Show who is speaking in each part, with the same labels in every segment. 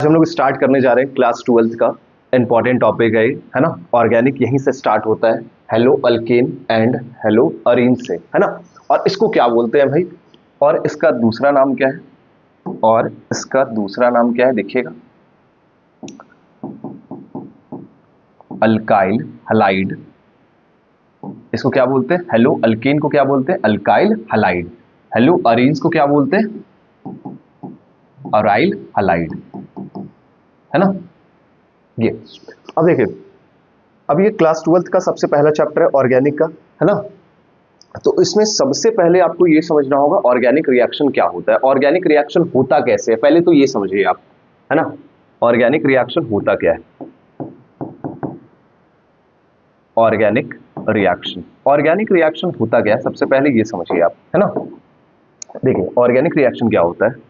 Speaker 1: आज हम लोग स्टार्ट करने जा रहे हैं क्लास 12th का इंपॉर्टेंट टॉपिक है ना। ऑर्गेनिक यहीं से स्टार्ट होता है, hello alkane and hello Areen से, है ना। और इसको क्या बोलते हैं भाई, और इसका दूसरा नाम क्या है, और इसका दूसरा नाम क्या है देखिएगा, अल्काइल हलाइड। इसको क्या बोलते हैं, हेलो अल्केन को क्या बोलते हैं, अल्काइल हलाइड। हेलो अरीन्स को क्या बोलते हैं, अराइल हलाइड, है ना। ये अब देखिए, अब ये क्लास 12th का सबसे पहला चैप्टर है ऑर्गेनिक का, है ना। तो इसमें सबसे पहले आपको ये समझना होगा ऑर्गेनिक रिएक्शन क्या होता है, ऑर्गेनिक रिएक्शन होता कैसे है, पहले तो ये समझिए आप, है ना। ऑर्गेनिक रिएक्शन होता क्या है, ऑर्गेनिक रिएक्शन, ऑर्गेनिक रिएक्शन होता क्या है, सबसे पहले ये समझिए आप, है ना। देखिए ऑर्गेनिक रिएक्शन क्या होता है,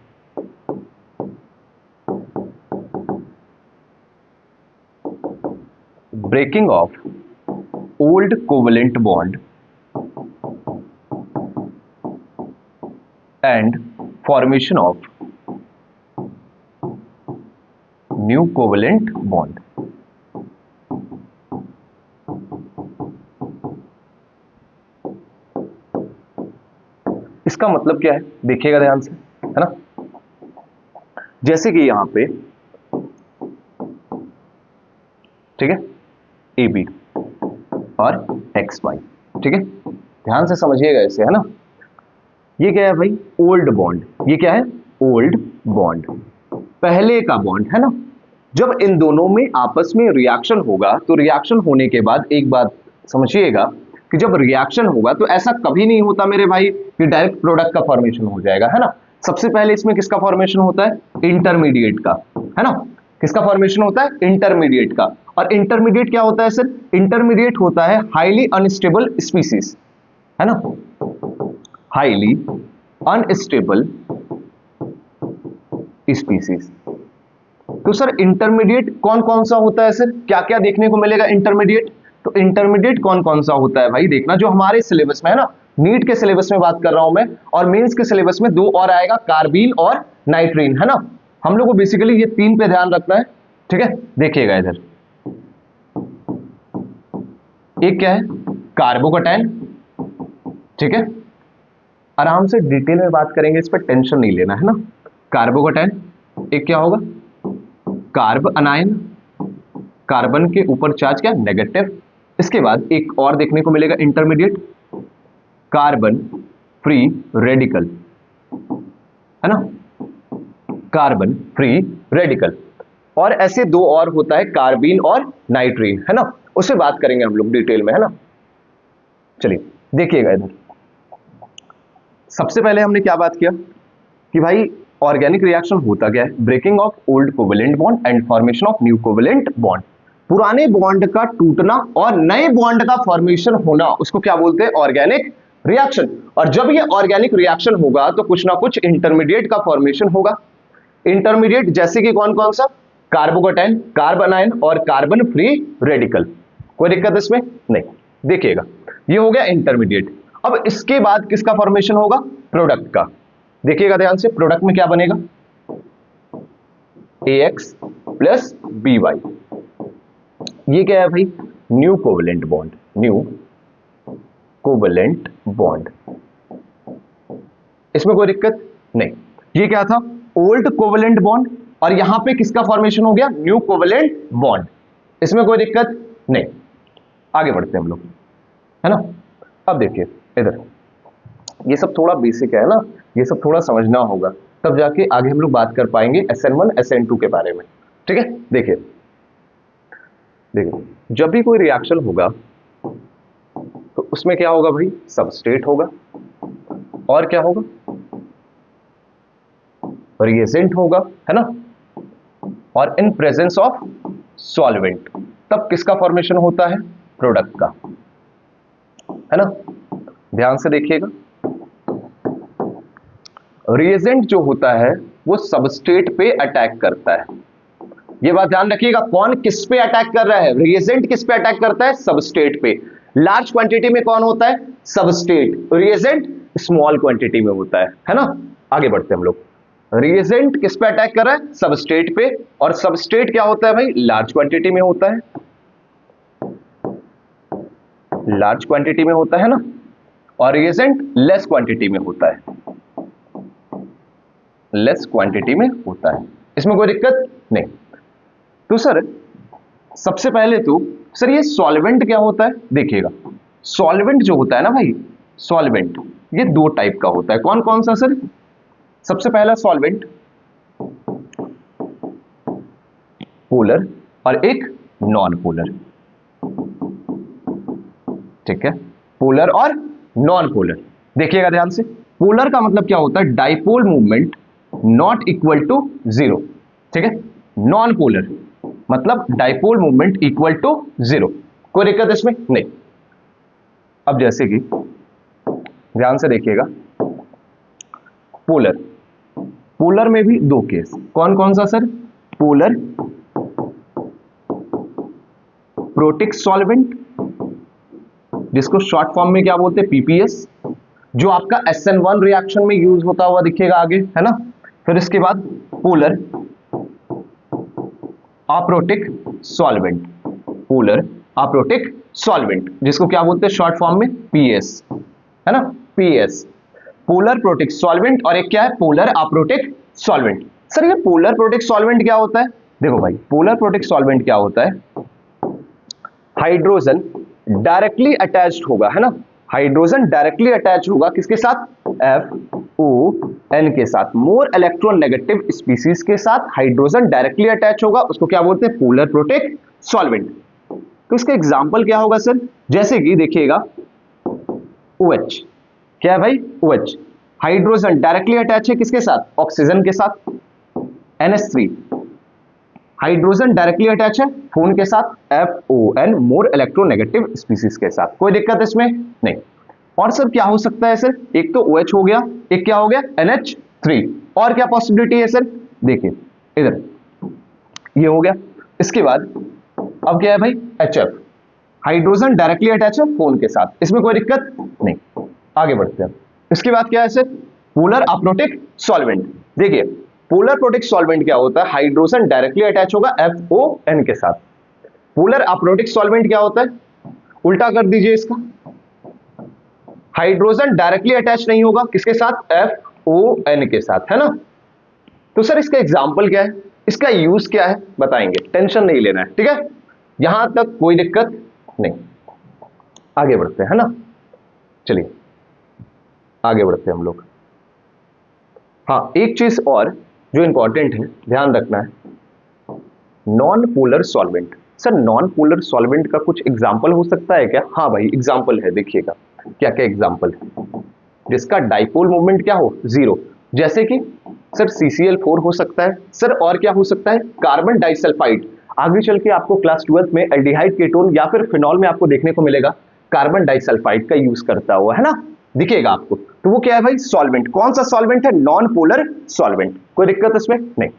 Speaker 1: breaking of old covalent bond and formation of new covalent bond। इसका मतलब क्या है देखिएगा ध्यान से, है ना। जैसे कि यहां पे ठीक है ए बी और एक्स वाई, ठीक है, ध्यान से समझिएगा इसे, है ना। ये क्या है भाई, ओल्ड बॉन्ड, ये क्या है, ओल्ड बॉन्ड, पहले का बॉन्ड, है ना। जब इन दोनों में आपस में रिएक्शन होगा तो रिएक्शन होने के बाद एक बात समझिएगा कि जब रिएक्शन होगा तो ऐसा कभी नहीं होता मेरे भाई कि डायरेक्ट प्रोडक्ट का फॉर्मेशन हो जाएगा, है ना। सबसे पहले इसमें किसका फॉर्मेशन होता है, इंटरमीडिएट का, है ना। किसका फॉर्मेशन होता है, इंटरमीडिएट का। और इंटरमीडिएट क्या होता है सर, इंटरमीडिएट होता है हाईली अनस्टेबल स्पीसीज, है ना, हाईली अनस्टेबल स्पीसीज। तो सर इंटरमीडिएट कौन कौन सा होता है सर, क्या क्या देखने को मिलेगा इंटरमीडिएट, तो इंटरमीडिएट कौन कौन सा होता है भाई देखना, जो हमारे सिलेबस में है ना, नीट के सिलेबस में बात कर रहा हूं मैं, और मेंस के सिलेबस में दो और आएगा, कार्बीन और नाइट्रीन, है ना। हम लोग को बेसिकली ये तीन पे ध्यान रखना है, ठीक है। देखिएगा इधर, एक क्या है, कार्बोकैटायन, ठीक है, आराम से डिटेल में बात करेंगे, इस पर टेंशन नहीं लेना, है ना। कार्बोकैटायन, एक क्या होगा, कार्ब अनायन, कार्बन के ऊपर चार्ज क्या, नेगेटिव। इसके बाद एक और देखने को मिलेगा इंटरमीडिएट, कार्बन फ्री रेडिकल, है ना, कार्बन फ्री रेडिकल। और ऐसे दो और होता है, कार्बीन और नाइट्रीन, है ना, उससे बात करेंगे हम लोग डिटेल में, है ना। चलिए देखिएगा इधर, सबसे पहले हमने क्या बात किया कि भाई ऑर्गेनिक रिएक्शन होता क्या है, breaking of old covalent bond and formation of new covalent bond. पुराने बॉन्ड का टूटना और नए बॉन्ड का फॉर्मेशन होना, उसको क्या बोलते हैं, ऑर्गेनिक रिएक्शन। और जब ये ऑर्गेनिक रिएक्शन होगा तो कुछ ना कुछ इंटरमीडिएट का फॉर्मेशन होगा। इंटरमीडिएट जैसे कि कौन कौन सा, कार्बोकैटायन, कार्ब अनायन और कार्बन फ्री रेडिकल। कोई दिक्कत इसमें नहीं, देखिएगा ये हो गया इंटरमीडिएट। अब इसके बाद किसका फॉर्मेशन होगा, प्रोडक्ट का। देखिएगा ध्यान से, प्रोडक्ट में क्या बनेगा, AX प्लस BY। ये क्या है भाई, new covalent bond, new covalent bond, इसमें कोई दिक्कत नहीं। ये क्या था, ओल्ड कोवेलेंट बॉन्ड, और यहां पे किसका फॉर्मेशन हो गया, न्यू कोवेलेंट बॉन्ड, इसमें कोई दिक्कत नहीं। आगे बढ़ते हैं हम लोग, है ना। अब देखिए इधर, ये सब थोड़ा बेसिक है ना, ये सब थोड़ा समझना होगा, तब जाके आगे हम लोग बात कर पाएंगे SN1 SN2 के बारे में, ठीक है। देखिए देखिए, जब भी कोई रिएक्शन होगा तो उसमें क्या होगा भाई, सबस्ट्रेट होगा, और क्या होगा, रिएजेंट होगा, है ना, और इन प्रेजेंस ऑफ सॉल्वेंट तब किसका फॉर्मेशन होता है, प्रोडक्ट का, है ना। ध्यान से देखिएगा, रिएजेंट जो होता है वो सबस्ट्रेट पे अटैक करता है, ये बात ध्यान रखिएगा। कौन किस पे अटैक कर रहा है, रिएजेंट किस पे अटैक करता है, सबस्ट्रेट पे। लार्ज क्वांटिटी में कौन होता है, सबस्ट्रेट, रिएजेंट स्मॉल क्वांटिटी में होता है ना। आगे बढ़ते हैं हम लोग, रिएजेंट किस पे अटैक कर रहा है? सबस्ट्रेट पे। और सबस्ट्रेट क्या होता है भाई? लार्ज क्वांटिटी में होता है, लार्ज क्वांटिटी में होता है ना, और रिएजेंट लेस क्वांटिटी में होता है, लेस क्वांटिटी में होता है। इसमें कोई दिक्कत नहीं। तो सर सबसे पहले तो सर ये सॉल्वेंट क्या होता है? देखिएगा, सॉल्वेंट जो होता है ना भाई, सॉल्वेंट ये दो टाइप का होता है। कौन कौन सा सर? सबसे पहला सॉल्वेंट पोलर और एक नॉन पोलर, ठीक है, पोलर और नॉन पोलर। देखिएगा ध्यान से, पोलर का मतलब क्या होता है? Dipole movement not equal to zero, ठीक है। नॉन पोलर मतलब dipole movement equal to zero. कोई दिक्कत इसमें नहीं। अब जैसे कि ध्यान से देखिएगा, पोलर, पोलर में भी दो केस, कौन कौन सा सर? पोलर प्रोटिक सॉल्वेंट, जिसको शॉर्ट फॉर्म में क्या बोलते हैं? पीपीएस, जो आपका SN1 रिएक्शन में यूज होता हुआ दिखेगा आगे, है ना। फिर इसके बाद polar aprotic solvent, polar aprotic solvent, जिसको क्या बोलते हैं शॉर्ट फॉर्म में? पीएस, है ना, पीएस, पोलर प्रोटिक सॉल्वेंट। और एक क्या है? Polar aprotic solvent. सर ये पोलर प्रोटिक सॉल्वेंट क्या होता है? देखो भाई, पोलर प्रोटिक सॉल्वेंट क्या होता है? हाइड्रोजन डायरेक्टली अटैच्ड होगा, है ना, हाइड्रोजन डायरेक्टली अटैच होगा किसके साथ? FON के साथ, मोर इलेक्ट्रॉन नेगेटिव स्पीसीज के साथ हाइड्रोजन डायरेक्टली अटैच होगा, उसको क्या बोलते हैं? Polar protic solvent. तो इसका एग्जांपल क्या होगा सर? जैसे कि देखिएगा, OH क्या है भाई? OH हाइड्रोजन डायरेक्टली अटैच है किसके साथ? ऑक्सीजन के साथ। NH3 हाइड्रोजन डायरेक्टली अटैच है फोन के साथ, FON मोर इलेक्ट्रोनेगेटिव स्पीसीज के साथ। कोई दिक्कत इसमें नहीं। और सर क्या हो सकता है सर? एक तो OH हो गया, एक क्या हो गया? NH3। और क्या पॉसिबिलिटी है सर? देखिए इधर ये हो गया। इसके बाद अब क्या है भाई? HF हाइड्रोजन डायरेक्टली अटैच है फोन के साथ, इसमें कोई दिक्कत नहीं। आगे बढ़ते हैं। इसके बाद क्या है सर? Polar aprotic solvent. देखिए पोलर प्रोटिक सॉल्वेंट क्या होता है? हाइड्रोजन डायरेक्टली अटैच होगा FON के साथ। पोलर अप्रोटिक सॉल्वेंट क्या होता है? उल्टा कर दीजिए इसका, हाइड्रोजन डायरेक्टली अटैच नहीं होगा किसके साथ? FON के साथ, है ना। तो सर इसका एग्जांपल क्या है? इसका यूज क्या है बताएंगे, टेंशन नहीं लेना है, ठीक है, यहां तक कोई दिक्कत नहीं। आगे बढ़ते हैं, है ना। चलिए आगे बढ़ते हैं हम लोग। हाँ, एक चीज और जो इंपॉर्टेंट है ध्यान रखना है, non polar solvent. Sir non polar solvent का कुछ एग्जांपल हो सकता है क्या? हाँ भाई एग्जांपल है, देखिएगा क्या क्या एग्जांपल है जिसका डाइपोल मूवमेंट क्या हो? जीरो। जैसे कि सर CCl4 हो सकता है सर, और क्या हो सकता है? Carbon disulphide. आगे चल के आपको क्लास 12 में एल्डिहाइड कीटोन या फिर फिनॉल में आपको देखने को मिलेगा कार्बन डाइसल्फाइड का यूज करता हुआ, है ना, दिखेगा आपको। तो वो क्या है भाई? सॉल्वेंट। कौन सा सॉल्वेंट है? Non polar solvent. कोई दिक्कत इसमें नहीं।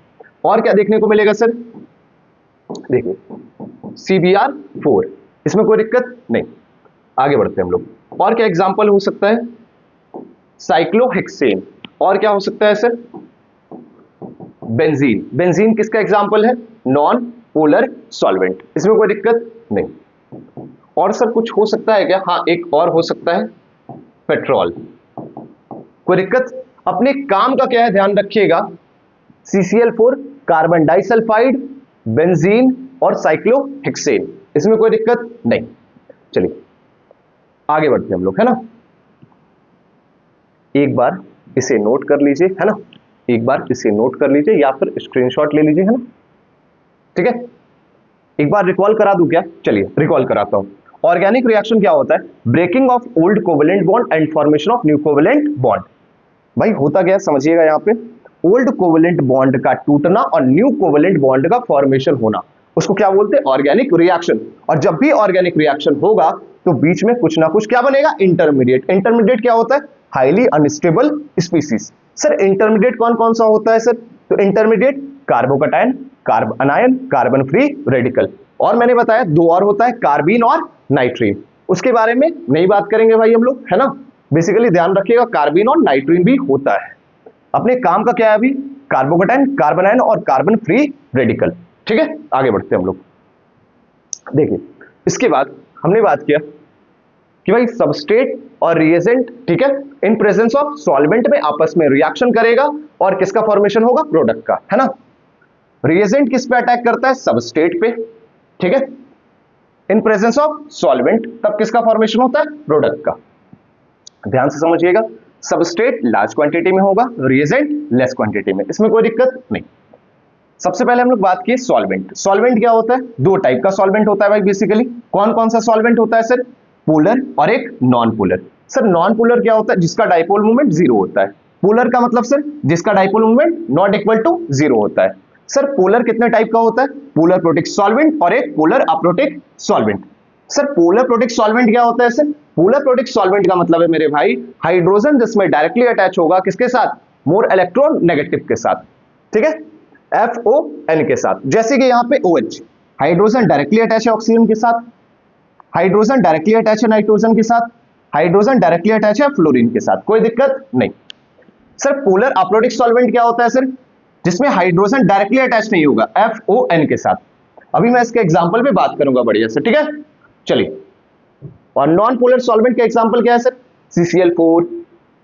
Speaker 1: और क्या देखने को मिलेगा सर? देखिए CBr4, इसमें कोई दिक्कत नहीं। आगे बढ़ते हैं हम लोग। और क्या एग्जांपल हो सकता है? साइक्लोहेक्सेन। और क्या हो सकता है सर? बेंजीन। बेंजीन किसका एग्जांपल है? नॉन पोलर सॉल्वेंट, इसमें कोई दिक्कत नहीं। और सर कुछ हो सकता है क्या? हाँ एक और हो सकता है, पेट्रोल। कोई दिक्कत? अपने काम का क्या है ध्यान रखिएगा, CCl4, कार्बन डाइसल्फाइड, बेंजीन और साइक्लोहेक्सेन, इसमें कोई दिक्कत नहीं। चलिए आगे बढ़ते हैं हम लोग, है ना। एक बार इसे नोट कर लीजिए, है ना, एक बार इसे नोट कर लीजिए या फिर स्क्रीनशॉट ले लीजिए, है ना, ठीक है। एक बार रिकॉल करा दूं क्या? चलिए रिकॉल कराता हूं। ऑर्गेनिक रिएक्शन क्या होता है? Breaking of old covalent bond and formation of new covalent bond. भाई होता क्या है समझिएगा, यहां पे ओल्ड कोवेलेंट बॉन्ड का टूटना और न्यू कोवेलेंट बॉन्ड का फॉर्मेशन होना, उसको क्या बोलते हैं? Organic reaction. और जब भी ऑर्गेनिक रिएक्शन होगा तो बीच में कुछ ना कुछ क्या बनेगा? इंटरमीडिएट। इंटरमीडिएट क्या होता है? Highly unstable species. Sir intermediate कौन कौन सा होता है सर? तो intermediate carbocation, carb अनायन, carbon free radical. और मैंने बताया दो और होता है, कार्बीन और नाइट्रीन। उसके बारे में नहीं बात करेंगे भाई हम लोग, है ना। बेसिकली ध्यान रखिएगा कार्बीन और नाइट्रीन भी होता है। अपने काम का क्या है अभी? कार्बोकेटाइन, कार्बन आयन और कार्बन फ्री रेडिकल। ठीक है, आगे बढ़ते हैं हम लोग। देखिए इसके बाद हमने बात किया कि भाई सबस्ट्रेट और रिएजेंट, ठीक है, इन प्रेजेंस ऑफ सॉल्वेंट में आपस में रिएक्शन करेगा और किसका फॉर्मेशन होगा, प्रोडक्ट का, है ना। रिएजेंट किस पे अटैक करता है, सबस्ट्रेट पे, ठीक है, इन प्रेजेंस ऑफ सॉल्वेंट, तब किसका फॉर्मेशन होता है, प्रोडक्ट का। ध्यान से समझिएगा, सबस्ट्रेट लार्ज क्वांटिटी में होगा, रिएजेंट लेस क्वांटिटी में, इसमें कोई दिक्कत नहीं। सबसे पहले हम लोग बात की सॉल्वेंट। सॉल्वेंट क्या होता है, दो टाइप का सॉल्वेंट होता है भाई बेसिकली। कौन कौन सा सॉल्वेंट होता है सर, पोलर और एक non polar. Sir non polar क्या होता है, जिसका डाइपोल मूवमेंट जीरो होता है। पोलर का मतलब सर जिसका dipole movement not equal to zero होता है। सर पोलर कितने टाइप का होता है, पोलर प्रोटिक सॉल्वेंट और एक polar aprotic solvent. Sir polar protic solvent क्या होता है सर, पोलर प्रोटिक सॉल्वेंट का मतलब है मेरे भाई हाइड्रोजन जिसमें डायरेक्टली अटैच होगा किसके साथ, मोर इलेक्ट्रॉन नेगेटिव के साथ, ठीक है, FON के साथ। जैसे कि यहां पे OH, हाइड्रोजन डायरेक्टली अटैच है ऑक्सीजन के साथ, हाइड्रोजन डायरेक्टली अटैच है नाइट्रोजन के साथ, हाइड्रोजन डायरेक्टली अटैच है फ्लोरीन के साथ, कोई दिक्कत नहीं। सर पोलर अप्रोटिक सॉल्वेंट क्या होता है सर, जिसमें हाइड्रोजन डायरेक्टली अटैच नहीं होगा, FON के साथ। अभी मैं इसके एग्जांपल पे बात करूंगा बढ़िया से, ठीक है, चलिए। और नॉन पोलर सॉल्वेंट का एग्जांपल क्या है sir, CCl4,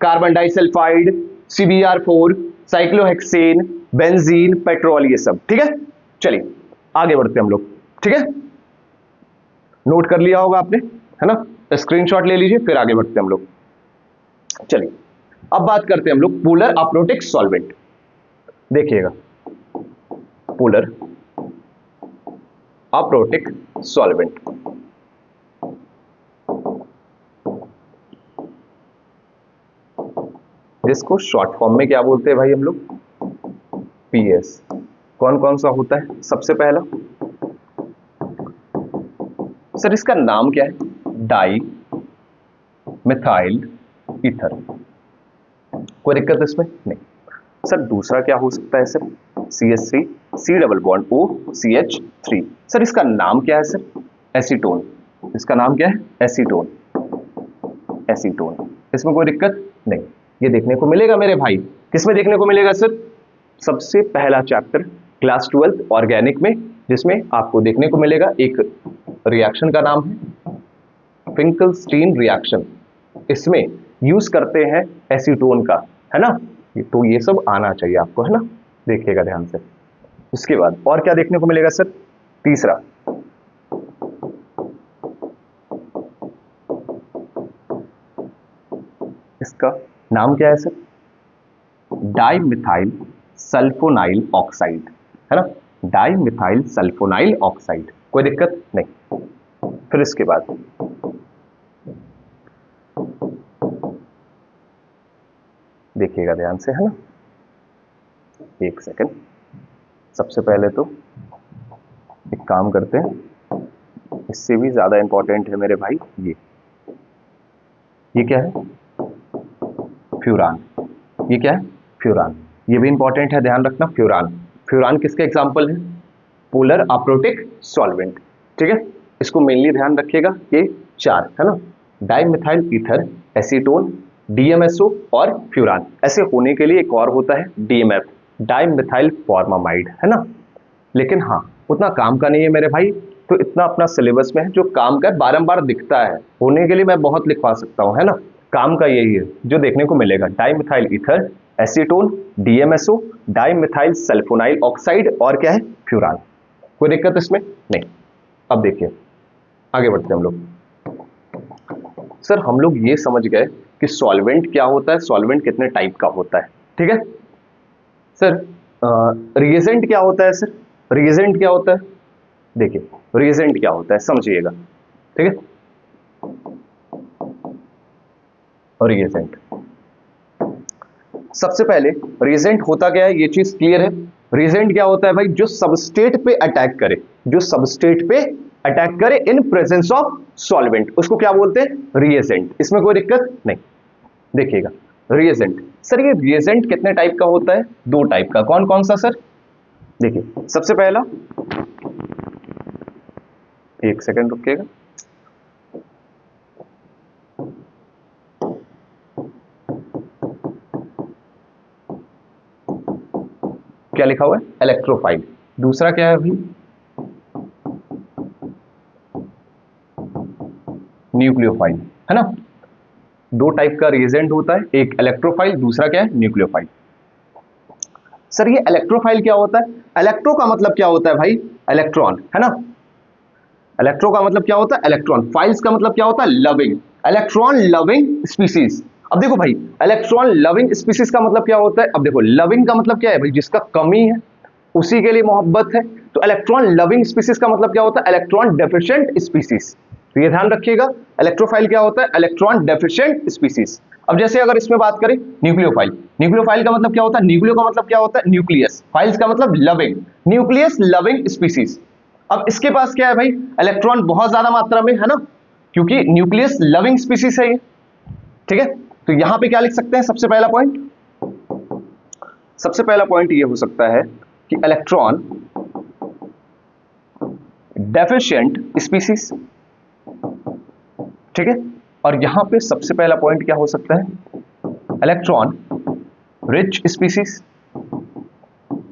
Speaker 1: carbon disulphide, CbR4, cyclohexane, benzene, petrol, ये सब, ठीक है। चलिए आगे बढ़ते हैं हम लोग, ठीक है, नोट कर लिया होगा आपने, है ना, स्क्रीनशॉट ले लीजिए, फिर आगे बढ़ते हैं हम लोग। चलिए अब बात करते हैं हम लोग पोलर अप्रोटिक सॉल्वेंट। देखिएगा पोलर अप्रोटिक सॉल्वेंट, जिसको शॉर्ट फॉर्म में क्या बोलते हैं भाई हम लोग, PS। कौन कौन सा होता है, सबसे पहला सर इसका नाम क्या है, डाई मिथाइल ईथर, कोई दिक्कत इसमें नहीं। सर दूसरा क्या हो सकता है sir, CH3 C double bond O CH3। Sir इसका नाम क्या है सर, एसीटोन। इसका नाम क्या है, एसीटोन, एसीटोन, इसमें कोई दिक्कत नहीं। ये देखने को मिलेगा मेरे भाई, किसमें देखने को मिलेगा सर, सबसे पहला चैप्टर क्लास 12 ऑर्गेनिक में, जिसमें आपको देखने को मिलेगा एक रिएक्शन का नाम है फिंकलस्टीन रिएक्शन। इसमें यूज करते हैं एसीटोन का, है ना, तो ये सब आना चाहिए आपको, है ना, देखिएगा ध्यान से। उसके बाद और क्या देखने को मिलेगा सर, तीसरा इसका नाम क्या है सर, डाइमिथाइल सल्फोनाइल ऑक्साइड, है ना, डाइमिथाइल सल्फोनाइल ऑक्साइड, कोई दिक्कत नहीं। फिर इसके बाद देखिएगा ध्यान से, है ना, एक सेकंड। सबसे पहले तो एक काम करते हैं, इससे भी ज्यादा इंपॉर्टेंट है मेरे भाई ये क्या है, फ्यूरान। ये क्या है, फ्यूरान, ये भी इंपॉर्टेंट है, ध्यान रखना। फ्यूरान, फ्यूरान किसके एग्जांपल है, पोलर अप्रोटिक सॉल्वेंट, ठीक है, इसको मेनली ध्यान रखिएगा, ये चार, है ना, डाइमिथाइल ईथर, एसीटोन, DMSO और फ्यूरान। ऐसे होने के लिए एक और होता है DMF, डाइमिथाइल फॉर्मामाइड, है ना, लेकिन हाँ उतना काम का नहीं है मेरे भाई, तो इतना अपना सिलेबस में है जो काम का बारंबार दिखता है, होने के लिए मैं बहुत लिखवा सकता हूं, है ना, काम का यही है जो देखने को मिलेगा, dimethyl ether, acetone, DMSO, dimethyl sulfonyl oxide और क्या है, फ्यूरान। कोई दिक्कत इसमें नहीं। अब देखिए आगे बढ़ते हैं हम लोग। सर हम लोग ये समझ गए कि सॉल्वेंट क्या होता है, सॉल्वेंट कितने टाइप का होता है, ठीक है। सर रिएजेंट क्या होता है सर, रिएजेंट क्या होता है, देखिए रिएजेंट क्या होता है समझिएगा, ठीक है। रिएजेंट, सबसे पहले रिएजेंट होता क्या है, ये चीज क्लियर है। रिएजेंट क्या होता है भाई, जो सबस्ट्रेट पे अटैक करे, जो सबस्ट्रेट पे अटैक करे इन प्रेजेंस ऑफ सॉल्वेंट, उसको क्या बोलते हैं, रिएजेंट, इसमें कोई दिक्कत नहीं। देखिएगा रिएजेंट, सर ये रिएजेंट कितने टाइप का होता है, दो टाइप का, कौन कौन सा सर, देखिए सबसे पहला, एक सेकंड रुकिएगा, क्या लिखा हुआ है, इलेक्ट्रोफाइल। दूसरा क्या है भाई, न्यूक्लियोफाइल, है ना। दो टाइप का रिएजेंट होता है, एक इलेक्ट्रोफाइल, दूसरा क्या है, न्यूक्लियोफाइल। सर ये इलेक्ट्रोफाइल क्या होता है, इलेक्ट्रो का मतलब क्या होता है भाई, इलेक्ट्रॉन, है ना। इलेक्ट्रो का मतलब क्या होता है, इलेक्ट्रॉन। फाइल्स का मतलब क्या होता है, लविंग, इलेक्ट्रॉन लविंग स्पीसीज। अब देखो भाई, इलेक्ट्रॉन लविंग स्पीसीज का मतलब क्या होता है, अब देखो लविंग का मतलब क्या है भाई, जिसका कमी है उसी के लिए मोहब्बत है। तो इलेक्ट्रॉन लविंग स्पीसीज का मतलब क्या होता है, इलेक्ट्रॉन डेफिशिएंट स्पीसीज। तो ये ध्यान रखिएगा, इलेक्ट्रोफाइल क्या होता है, इलेक्ट्रॉन डेफिशिएंट स्पीसीज। अब जैसे अगर इसमें बात करें न्यूक्लियोफाइल, न्यूक्लियोफाइल का मतलब क्या होता है, न्यूक्लियो का मतलब क्या होता है, न्यूक्लियस, फाइल्स का मतलब लविंग, न्यूक्लियस लविंग स्पीसीज। अब इसके पास क्या है भाई, इलेक्ट्रॉन बहुत ज्यादा मात्रा में, है ना, क्योंकि न्यूक्लियस लविंग स्पीसीज है ये, ठीक है। तो यहां पे क्या लिख सकते हैं, सबसे पहला पॉइंट, सबसे पहला पॉइंट ये हो सकता है कि इलेक्ट्रॉन डेफिशिएंट स्पीसीज, ठीक है। और यहां पे सबसे पहला पॉइंट क्या हो सकता है, इलेक्ट्रॉन रिच स्पीसीज।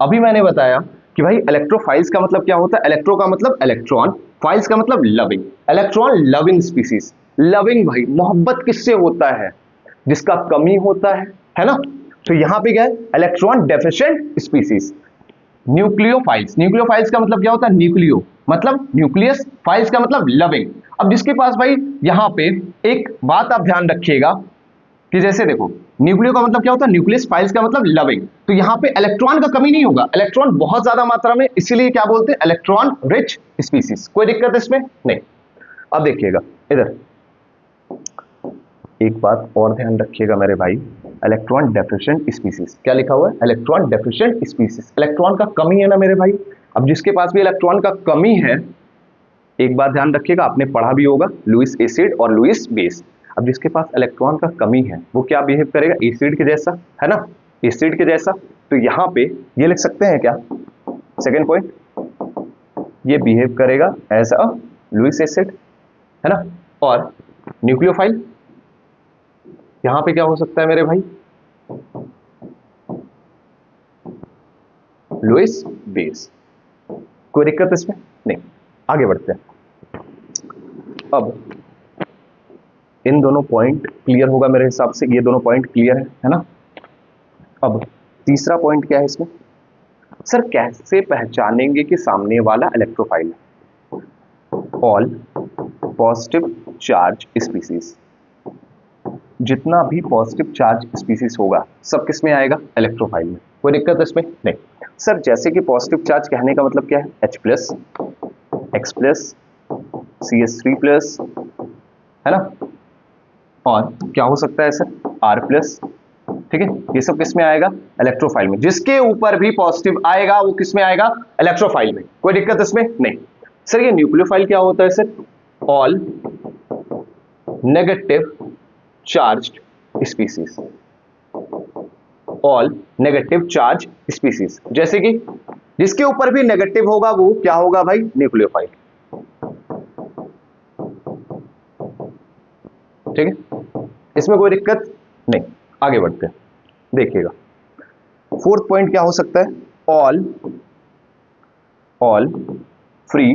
Speaker 1: अभी मैंने बताया कि भाई इलेक्ट्रोफाइल्स का मतलब क्या होता है, इलेक्ट्रो का मतलब इलेक्ट्रॉन, फाइल्स का मतलब loving, electron loving species. Loving भाई मोहब्बत किससे होता है, जिसका कमी होता है ना। तो यहां पे क्या है, electron deficient species. Nucleophiles, nucleophiles का मतलब क्या होता है, न्यूक्लियो मतलब न्यूक्लियस, फाइल्स का मतलब लविंग। अब जिसके पास भाई यहां पे एक बात आप ध्यान रखिएगा कि जैसे देखो, न्यूक्लियो का मतलब क्या होता है, न्यूक्लियस, फाइल्स का मतलब लविंग। तो यहां पे इलेक्ट्रॉन का कमी नहीं होगा, इलेक्ट्रॉन बहुत ज्यादा मात्रा में, इसीलिए क्या बोलते हैं, इलेक्ट्रॉन रिच स्पीसीज। कोई दिक्कत है इसमें नहीं। अब देखिएगा इधर एक बात और ध्यान रखिएगा मेरे भाई, इलेक्ट्रॉन डेफिशिएंट स्पीसीज, क्या लिखा हुआ है, इलेक्ट्रॉन डेफिशिएंट स्पीसीज, इलेक्ट्रॉन का कमी है ना मेरे भाई। अब जिसके पास भी इलेक्ट्रॉन का कमी है, एक बात ध्यान रखिएगा, आपने पढ़ा भी होगा लुईस एसिड और लुईस बेस। अब जिसके पास इलेक्ट्रॉन का कमी है वो क्या बिहेव करेगा, एसिड के जैसा, है ना, एसिड के जैसा। तो यहां पे ये लिख सकते हैं क्या, सेकेंड पॉइंट, ये बिहेव करेगा एज अ लुईस एसिड, है ना। और न्यूक्लियोफाइल, यहां पे क्या हो सकता है मेरे भाई, लुईस बेस। कोई दिक्कत इसमें नहीं। आगे बढ़ते हैं। अब इन दोनों पॉइंट क्लियर होगा मेरे हिसाब से, ये दोनों पॉइंट क्लियर है ना। अब तीसरा पॉइंट क्या है इसमें, सर कैसे पहचानेंगे कि सामने वाला इलेक्ट्रोफाइल है, ऑल पॉजिटिव चार्ज स्पीसीज, जितना भी पॉजिटिव चार्ज स्पीसीज होगा सब किस में आएगा, इलेक्ट्रोफाइल में। कोई दिक्कत इसमें नहीं। सर जैसे कि पॉजिटिव चार्ज कहने का मतलब क्या है, H plus, X plus, CH3 plus, है ना। और क्या हो सकता है सर, R प्लस, ठीक है। ये सब किस में आएगा, इलेक्ट्रोफाइल में। जिसके ऊपर भी पॉजिटिव आएगा वो किस में आएगा, इलेक्ट्रोफाइल में। कोई दिक्कत इसमें नहीं। सर ये न्यूक्लियोफाइल क्या होता है sir, all negative charged species, all negative charge species, जैसे कि जिसके ऊपर भी नेगेटिव होगा वो क्या होगा भाई, न्यूक्लियोफाइल, ठीक है। इसमें कोई दिक्कत नहीं। आगे बढ़ते हैं, देखिएगा फोर्थ पॉइंट क्या हो सकता है, all free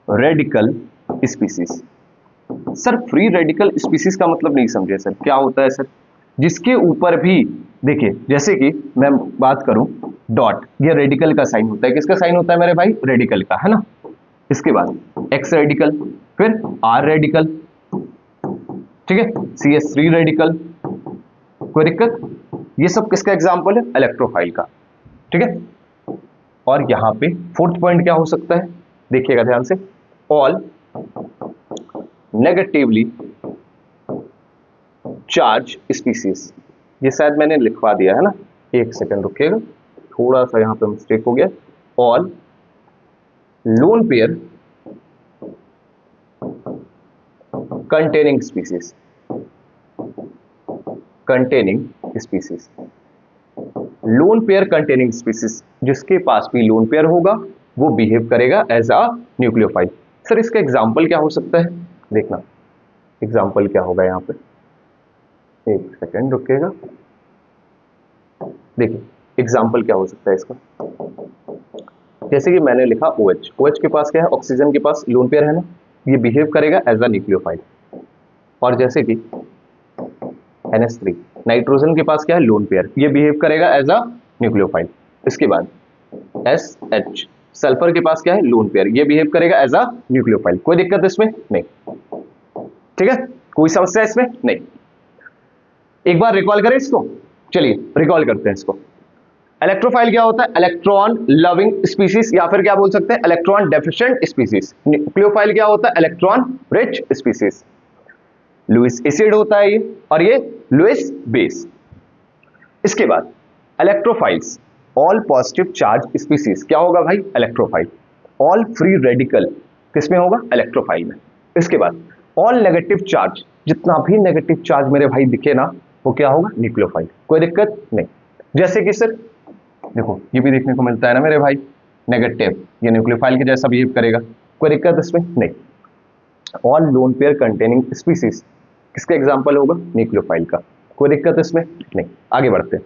Speaker 1: radical species. Sir free radical species का मतलब नहीं समझे सर, क्या होता है सर, जिसके ऊपर भी देखिए, जैसे कि मैं बात करूं डॉट, ये रेडिकल का साइन होता है, किसका साइन होता है मेरे भाई, रेडिकल का, है ना। इसके बाद एक्स रेडिकल, फिर आर रेडिकल, ठीक है, CH3 रेडिकल। कोई दिक्कत, ये सब किसका एग्जांपल है, इलेक्ट्रोफाइल का, ठीक है। और यहां पे फोर्थ पॉइंट क्या हो सकता है, देखिएगा ध्यान से, ऑल नेगेटिवली चार्ज स्पीसीज। ये शायद मैंने लिखवा दिया है ना, एक सेकंड रुकिएगा, थोड़ा सा यहां पे मिस्टेक हो गया। All lone pair containing species, containing species, lone pair containing species, जिसके पास भी लोन पेयर होगा वो बिहेव करेगा एज अ न्यूक्लियोफाइल। सर इसका एग्जांपल क्या हो सकता है, देखना एग्जांपल क्या होगा यहां पे, एक सेकेंड रुकिएगा। देखिए एग्जाम्पल क्या हो सकता है इसका, जैसे कि मैंने लिखा OH, OH के पास क्या है, ऑक्सीजन के पास लोन पेयर है ना, ये बिहेव करेगा एज अ न्यूक्लियोफाइल। और जैसे कि NH3, नाइट्रोजन के पास क्या है, लोन पेयर, ये बिहेव करेगा एज अ न्यूक्लियोफाइल। इसके बाद SH, सल्फर के पास क्या है, लोन पेयर, ये बिहेव करेगा एज अ न्यूक्लियोफाइल। कोई दिक्कत इसमें नहीं, ठीक है, कोई समस्या इसमें नहीं। एक बार रिकॉल करें इसको, चलिए रिकॉल करते हैं इसको। इलेक्ट्रोफाइल क्या होता है, इलेक्ट्रॉन लविंग स्पीसीज, या फिर क्या बोल सकते हैं, इलेक्ट्रॉन डेफिशिएंट स्पीसीज। न्यूक्लियोफाइल क्या होता है, electron rich species. Lewis acid होता है ये, और ये लुईस बेस। इसके बाद electrophiles, all positive charge species, क्या होगा भाई, इलेक्ट्रोफाइल। ऑल फ्री रेडिकल किसमें होगा, इलेक्ट्रोफाइल में। इसके बाद ऑल नेगेटिव चार्ज, जितना भी नेगेटिव चार्ज मेरे भाई दिखे ना, वो क्या होगा, न्यूक्लियोफाइल। कोई दिक्कत नहीं। जैसे कि सर देखो ये भी देखने को मिलता है ना मेरे भाई, नेगेटिव, ये न्यूक्लियोफाइल के जैसा बिहेव करेगा, कोई दिक्कत इसमें नहीं। All lone pair containing species, किसका एग्जांपल होगा, न्यूक्लियोफाइल का, कोई दिक्कत इसमें नहीं। आगे बढ़ते हैं,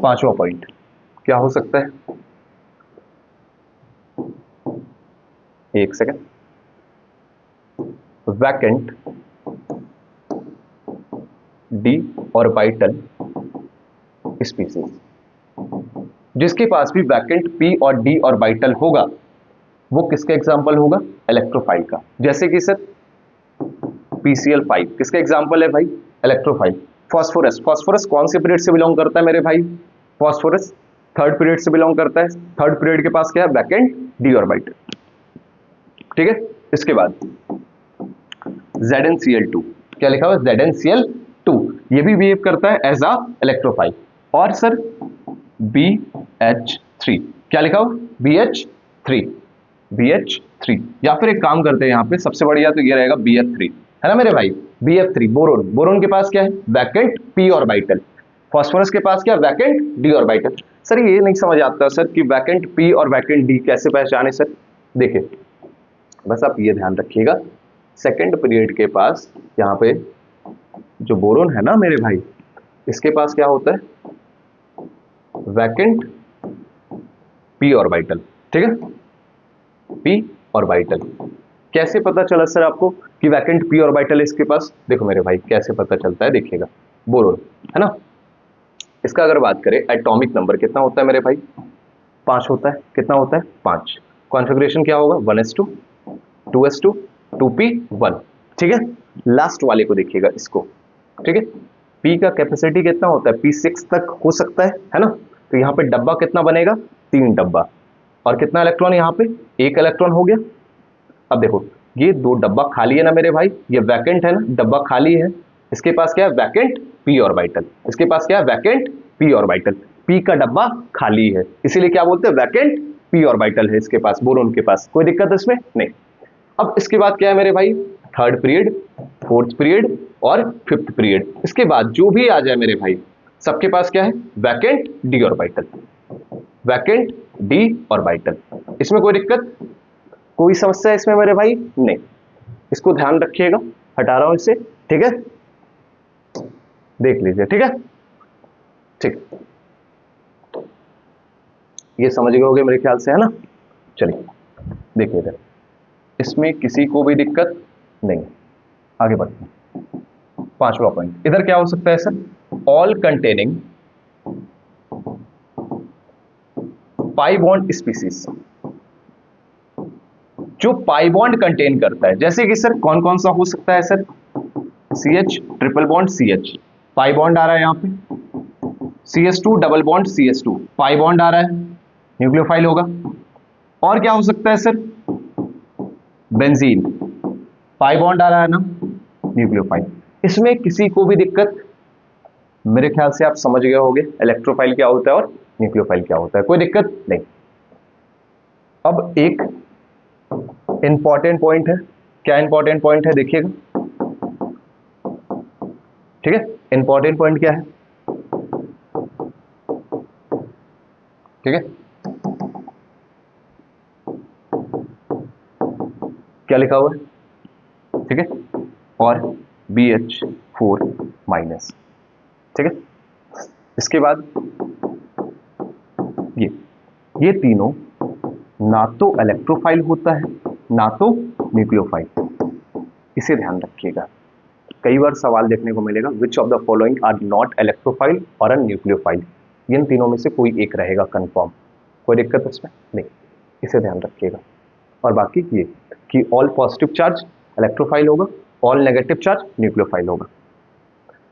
Speaker 1: पांचवा पॉइंट क्या हो सकता है, एक second, vacant D orbital species, जिसके पास भी वैकेंट पी और डी ऑर्बिटल होगा, वो किसका एग्जांपल होगा, इलेक्ट्रोफाइल का। जैसे कि सर PCl5 किसका एग्जांपल है भाई, इलेक्ट्रोफाइल। फास्फोरस, फास्फोरस कौन से पीरियड से बिलोंग करता है मेरे भाई, फास्फोरस थर्ड पीरियड से बिलोंग करता है। थर्ड पीरियड के पास क्या है, वैकेंट डी ऑर्बिटल, ठीक है। इसके बाद ZnCl2, क्या लिखा हुआ है, ZnCl2, ये भी बिहेव करता है एज अ इलेक्ट्रोफाइल। और सर BH3, क्या लिखा हुआ, BH3, BH3, या फिर एक काम करते हैं यहाँ पे, सबसे बढ़िया तो ये रहेगा BF3, है ना मेरे भाई, BF3, बोरोन, बोरोन के पास क्या है, वैकेंट p ऑर्बिटल। फास्फोरस के पास क्या, वैकेंट d ऑर्बिटल। सर ये नहीं समझ आता सर कि वैकेंट p और वैकेंट d कैसे पहचाने सर, देखिए बस आप ये ध्यान रखिएगा, सेकेंड पीरियड के पास यहाँ पे जो बोरोन है ना मेरे भाई, इसके पास क्या होता है, वैकेंट p ऑर्बिटल, ठीक है, p ऑर्बिटल। कैसे पता चला सर आपको कि वैकेंट p ऑर्बिटल है इसके पास, देखो मेरे भाई कैसे पता चलता है, देखिएगा, बोरोन है ना, इसका अगर बात करें एटॉमिक नंबर कितना होता है मेरे भाई, 5 होता है, कितना होता है, 5। कॉन्फ़िगरेशन क्या होगा, 1s2 2s2 2p1, ठीक है। लास्ट वाले को देखिएगा इसको, ठीक है, p का कैपेसिटी कितना होता है, p6 तक हो सकता है ना, तो यहाँ पे डब्बा कितना बनेगा, 3 डब्बा, और कितना इलेक्ट्रॉन, यहाँ पे 1 इलेक्ट्रॉन हो गया। अब देखो ये 2 डब्बा खाली है ना मेरे भाई, ये वैकेंट है ना, डब्बा खाली है, इसके पास क्या है, वैकेंट p ऑर्बिटल, इसके पास क्या है, वैकेंट p ऑर्बिटल, p का डब्बा खाली है, इसीलिए क्या बोलते हैं, वैकेंट p ऑर्बिटल है इसके पास, बोरोन के पास, कोई दिक्कत इसमें नहीं। अब इसके बाद क्या है मेरे भाई, थर्ड पीरियड, फोर्थ पीरियड और फिफ्थ पीरियड, इसके बाद जो भी आ जाए मेरे भाई, सबके पास क्या है, vacant D orbital, vacant D orbital. इसमें कोई दिक्कत, कोई समस्या इसमें मेरे भाई नहीं, इसको ध्यान रखिएगा, हटा रहा हूं इससे, ठीक है, देख लीजिए, ठीक है, ठीक, ये समझ गए होगे मेरे ख्याल से, है ना। चलिए देखिए इधर, इसमें किसी को भी दिक्कत नहीं, आगे बढ़ते हैं। 5वां पॉइंट इधर क्या हो सकता है sir, all containing pi bond species, जो पाई बॉन्ड कंटेन करता है, जैसे कि सर कौन कौन सा हो सकता है sir, CH triple bond CH, pi bond आ रहा है यहाँ पे, CS2 double bond CS2, pi bond आ रहा है, न्यूक्लियोफाइल होगा। और क्या हो सकता है सर, बेंजीन, पाई बॉन्ड आ रहा है ना, न्यूक्लियोफाइल। इसमें किसी को भी दिक्कत, मेरे ख्याल से आप समझ गए होंगे इलेक्ट्रोफाइल क्या होता है और न्यूक्लियोफाइल क्या होता है, कोई दिक्कत नहीं। अब एक इंपॉर्टेंट पॉइंट है, क्या इंपॉर्टेंट पॉइंट है देखिएगा, ठीक है, इंपॉर्टेंट पॉइंट क्या है, ठीक है, क्या लिखा हुआ है, ठीक है, और BH4 माइनस, ठीक है। इसके बाद ये तीनों ना तो इलेक्ट्रोफाइल होता है ना तो न्यूक्लियोफाइल। इसे ध्यान रखिएगा, कई बार सवाल देखने को मिलेगा which of the following are not electrophile और अ न्यूक्लियोफाइल। इन तीनों में से कोई एक रहेगा कंफर्म, कोई दिक्कत इसमें नहीं, इसे ध्यान रखिएगा। और बाकी ये कि ऑल पॉजिटिव चार्ज इलेक्ट्रोफाइल होगा, ऑल नेगेटिव चार्ज न्यूक्लियोफाइल होगा,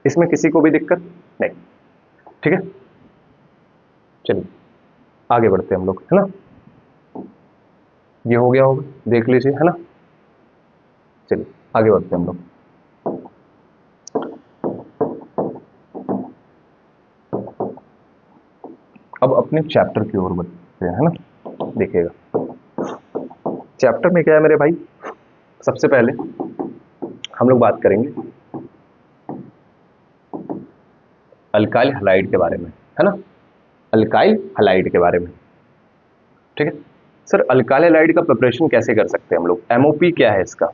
Speaker 1: इसमें किसी को भी दिक्कत नहीं। ठीक है, चलिए आगे बढ़ते हैं हम लोग, है ना। ये हो गया होगा, देख लीजिए, है ना। चलिए आगे बढ़ते हैं हम लोग। अब अपने चैप्टर की ओर बढ़ते हैं, है ना। देखिएगा चैप्टर में क्या है मेरे भाई, सबसे पहले हम लोग बात करेंगे अल्काइल हैलाइड के बारे में, है ना। अल्काइल हैलाइड के बारे में, ठीक है। सर अल्काइल हैलाइड का प्रिपरेशन कैसे कर सकते हैं हम लोग, एमओपी क्या है इसका,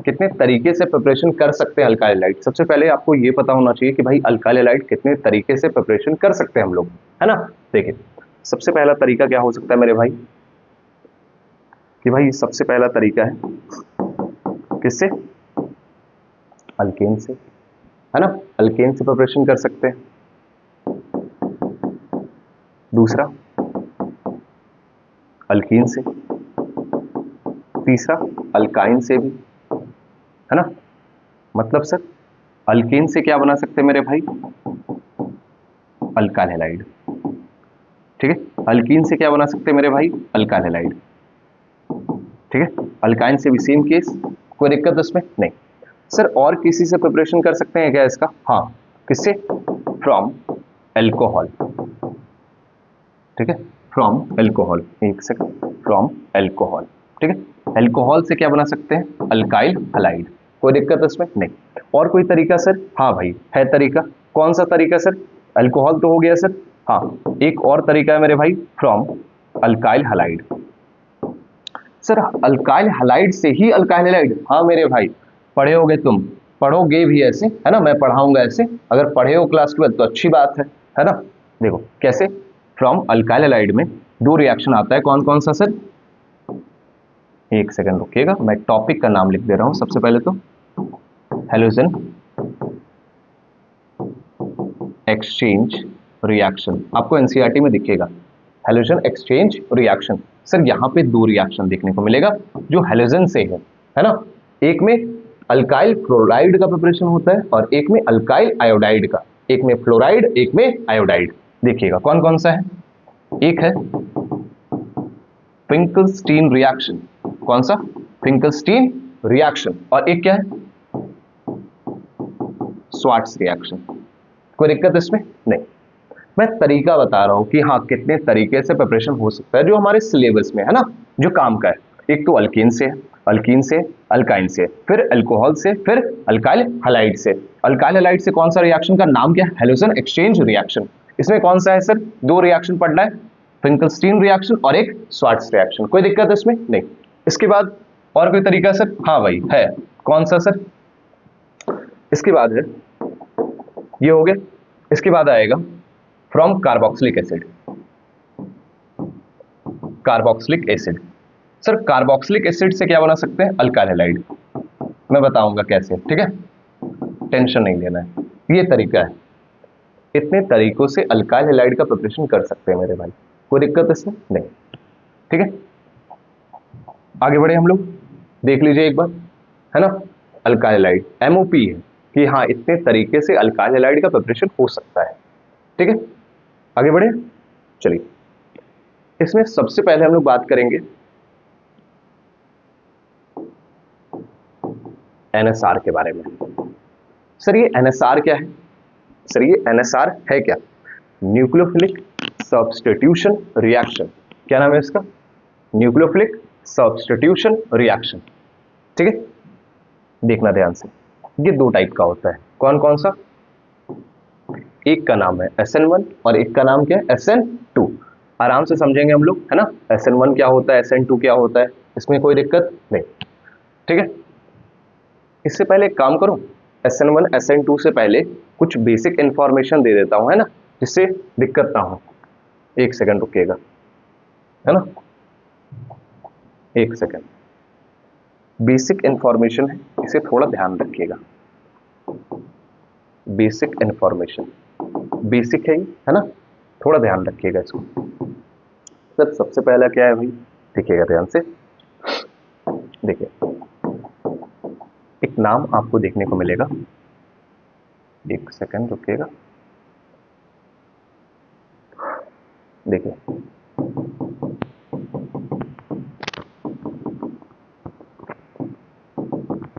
Speaker 1: कितने तरीके से प्रिपरेशन कर सकते हैं अल्काइल हैलाइड। सबसे पहले आपको ये पता होना चाहिए कि भाई अल्काइल हैलाइड कितने तरीके से प्रिपरेशन कर सकते हैं हम लोग, है ना। देखिए सबसे पहला तरीका क्या हो सकता है मेरे भाई, कि भाई सबसे पहला तरीका है किससे, अल्केन से, है ना। अल्केन से प्रिपरेशन कर सकते हैं। दूसरा अल्कीन से, तीसरा अल्काइन से भी, है ना। मतलब सर अल्केन से क्या बना सकते हैं मेरे भाई, अल्काइल हैलाइड, ठीक है। अल्कीन से क्या बना सकते हैं मेरे भाई, अल्काइल हैलाइड, ठीक है। अल्काइन से भी सेम केस, कोई दिक्कत उसमें नहीं। सर और किसी से प्रिपरेशन कर सकते हैं क्या इसका, हाँ किससे, फ्रॉम एल्कोहल, ठीक है, फ्रॉम एल्कोहल, एक सेकंड, फ्रॉम एल्कोहल, ठीक है। एल्कोहल से क्या बना सकते हैं, अल्काइल हैलाइड, कोई दिक्कत इसमें नहीं। और कोई तरीका सर, हाँ भाई है तरीका, कौन सा तरीका सर, अल्कोहल तो हो गया सर, हाँ एक और तरीका है मेरे भाई, from alkyl halide. Sir alkyl halide से ही अल्काइल हैलाइड, हाँ मेरे भाई पढ़े होगे तुम, पढ़ोगे भी ऐसे, है ना, मैं पढ़ाऊंगा ऐसे, अगर पढ़े हो क्लास 12 तो अच्छी बात है ना। देखो कैसे, फ्रॉम अल्काइल हैलाइड में दो रिएक्शन आता है, कौन कौन सा सर, एक सेकंड रुकिएगा, मैं टॉपिक का नाम लिख दे रहा हूं। सबसे पहले तो हैलोजन एक्सचेंज रिएक्शन, आपको एनसीईआरटी में दिखेगा हैलोजन एक्सचेंज रिएक्शन। सर यहाँ पे दो रिएक्शन देखने को मिलेगा जो हैलोजन से है ना। एक में अल्काइल क्लोराइड का प्रिपरेशन होता है और एक में अल्काइल आयोडाइड का, एक में फ्लोराइड एक में आयोडाइड। देखिएगा कौन कौन सा है, एक है फिंकलस्टीन रिएक्शन, कौन सा, फिंकलस्टीन रिएक्शन, और एक क्या है, स्वार्ट्स रिएक्शन। कोई दिक्कत इसमें नहीं, मैं तरीका बता रहा हूं कि हाँ कितने तरीके से प्रिपरेशन हो सकता है जो हमारे सिलेबस में है ना, जो काम का है। एक तो अल्कीन से, अल्कीन से, अल्काइन से, फिर अल्कोहल से, फिर अल्काइल हैलाइड से। अल्काइल हैलाइड से कौन सा रिएक्शन का नाम क्या है, हैलोजन एक्सचेंज रिएक्शन। इसमें कौन सा है सर, दो रिएक्शन पढ़ना है, फिंकलस्टीन रिएक्शन और एक स्वार्ट्स रिएक्शन, कोई दिक्कत इसमें नहीं। इसके बाद और कोई तरीका सर, हाँ भाई है, कौन सा सर, इसके बाद है, ये हो गया। इसके बाद आएगा from carboxylic acid, carboxylic acid. Sir carboxylic acid से क्या बना सकते हैं, अल्काइल हैलाइड, मैं बताऊंगा कैसे, ठीक है, टेंशन नहीं लेना है, ये तरीका है। इतने तरीकों से अल्काइल हैलाइड का प्रिपरेशन कर सकते हैं मेरे भाई, कोई दिक्कत इसमें नहीं, ठीक है। आगे बढ़े हम लोग, देख लीजिए एक बार, है ना। अल्काइल हैलाइड एमओपी है कि हाँ इतने तरीके से अल्काइल हैलाइड का प्रिपरेशन हो सकता है, ठीक है। आगे बढ़े, चलिए इसमें सबसे पहले हम लोग बात करेंगे एनएसआर के बारे में। सर ये एनएसआर क्या है, सर ये एनएसआर है क्या, न्यूक्लियोफिलिक सब्स्टिट्यूशन रिएक्शन, क्या नाम है इसका, न्यूक्लियोफिलिक सब्स्टिट्यूशन रिएक्शन, ठीक है। देखना ध्यान से, ये दो टाइप का होता है, कौन कौन सा, एक का नाम है SN1 और एक का नाम क्या है SN2। आराम से समझेंगे हम लोग, है ना। SN1 क्या होता है, SN2 क्या होता है, इसमें कोई दिक्कत नहीं, ठीक है। इससे पहले एक काम करो, SN1 SN2 से पहले कुछ बेसिक इंफॉर्मेशन दे देता हूं, है ना, जिससे दिक्कत ना हो। एक सेकंड रुकिएगा, है ना। एक सेकेंड, बेसिक इंफॉर्मेशन है, इसे थोड़ा ध्यान रखिएगा। बेसिक इंफॉर्मेशन, बेसिक है ये, है ना, थोड़ा ध्यान रखिएगा इसको। सर सबसे पहला क्या है भाई, देखिएगा ध्यान से। देखिए एक नाम आपको देखने को मिलेगा, एक सेकंड रुकिएगा। देखिए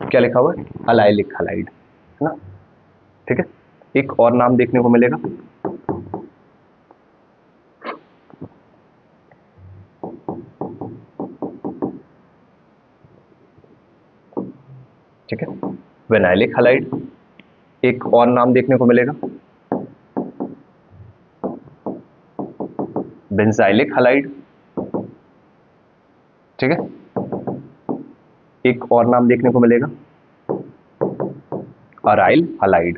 Speaker 1: क्या लिखा हुआ है, अलाइलिक हलाइड, है ना, ठीक है। एक और नाम देखने को मिलेगा, ठीक है, विनाइलिक हलाइड। एक और नाम देखने को मिलेगा, बेंजाइलिक हलाइड, ठीक है। एक और नाम देखने को मिलेगा, अराइल हलाइड,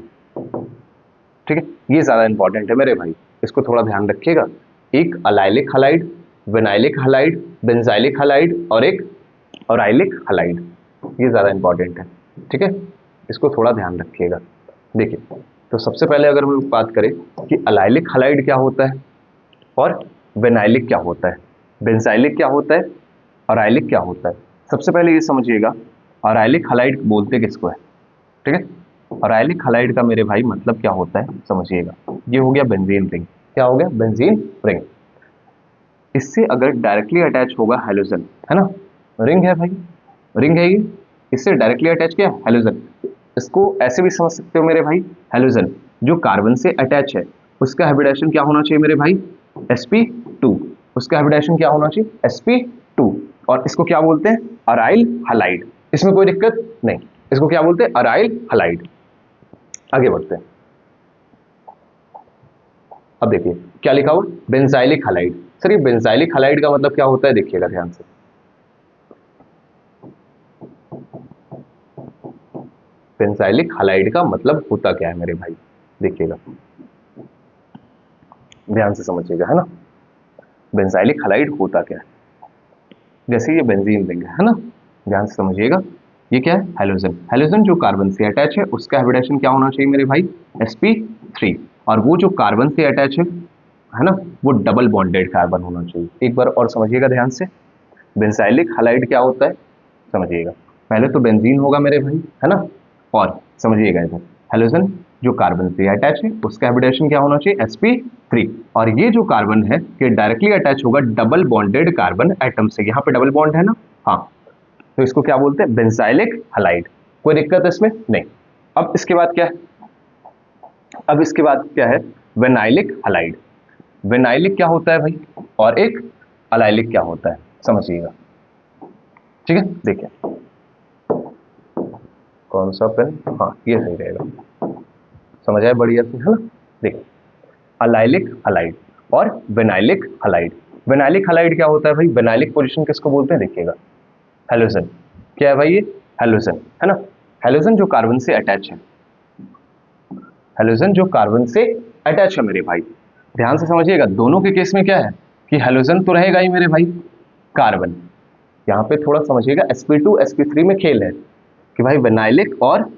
Speaker 1: ठीक है। ये ज्यादा इंपॉर्टेंट है मेरे भाई, इसको थोड़ा ध्यान रखिएगा। एक allylic halide, vinylic halide, benzylic halide और एक अराइलिक हलाइड, ये ज्यादा इंपॉर्टेंट है, ठीक है, इसको थोड़ा ध्यान रखिएगा। देखिए तो सबसे पहले अगर हम लोग बात करें कि अलाइलिक हलाइड क्या होता है और विनाइलिक क्या होता है, बेंजाइलिक क्या होता है, अराइलिक क्या होता है। सबसे पहले ये समझिएगा, अराइलिक हलाइड बोलते किसको है, ठीक है। अराइलिक हलाइड का मेरे भाई मतलब क्या होता है समझिएगा, ये हो गया बेंजीन रिंग। क्या हो गया, बेंजीन रिंग। इससे अगर डायरेक्टली अटैच होगा हेलोजन, है ना, रिंग है भाई, रिंग है ये, इससे डायरेक्टली अटैच क्या है, हेलोजन। इसको ऐसे भी समझ सकते हो मेरे भाई, हेलोजन जो कार्बन से अटैच है उसका हाइब्रिडेशन क्या होना चाहिए मेरे भाई, sp2। उसका हाइब्रिडेशन क्या होना चाहिए, sp2। और इसको क्या बोलते हैं, अराइल हलाइड। इसमें कोई दिक्कत नहीं, इसको क्या बोलते हैं, अराइल हलाइड। आगे बढ़ते हैं। अब देखिए क्या लिखा हुआ, बेंजाइलिक हलाइड। सर ये बेंजाइलिक हलाइड का मतलब क्या होता है, देखिएगा ध्यान से। बेंजाइलिक हलाइड का मतलब होता क्या है मेरे भाई, देखिएगा ध्यान से समझिएगा, है ना। बेंजाइलिक हलाइड होता क्या है, जैसे ये बेंजीन रिंग है ना, ध्यान से समझिएगा। ये क्या है, हेलोजन। हेलोजन जो कार्बन से अटैच है उसका हाइब्रिडेशन क्या होना चाहिए मेरे भाई, sp3। और वो जो कार्बन से अटैच है ना, वो डबल बॉन्डेड कार्बन होना चाहिए। एक बार और समझिएगा ध्यान से, बेंजाइलिक हलाइड क्या होता है समझिएगा। पहले तो बेंजीन होगा मेरे भाई, है ना, और समझिएगा इधर हेलोजन जो कार्बन से अटैच है उसका हाइब्रिडेशन क्या होना चाहिए, sp3। और ये जो कार्बन है ये डायरेक्टली अटैच होगा डबल बॉन्डेड कार्बन एटम से, यहाँ पे डबल बॉन्ड है ना, हाँ, तो इसको क्या बोलते हैं, बेंजाइलिक हलाइड। कोई दिक्कत है इसमें नहीं। अब इसके बाद क्या है, अब इसके बाद क्या है, विनाइलिक हलाइड। विनाइलिक क्या होता है भाई, और एक अलाइलिक क्या होता है समझिएगा, ठीक है। देखिए कौन सा पेन, हाँ ये सही रहेगा, समझ आए बढ़िया से, है ना। देखिए अलाइलिक हलाइड और विनाइलिक हलाइड। विनाइलिक हलाइड क्या होता है भाई, विनाइलिक पोजीशन किसको बोलते हैं, देखिएगा हेलोजन। क्या है भाई ये, हेलोजन, है ना। हेलोजन जो कार्बन से अटैच है, हेलोजन जो कार्बन से अटैच है मेरे भाई, ध्यान से समझिएगा। दोनों के केस में क्या है कि हेलोजन तो रहेगा ही मेरे भाई, कार्बन। यहाँ पे थोड़ा समझिएगा sp2 sp3 में खेल है कि भाई विनाइलिक और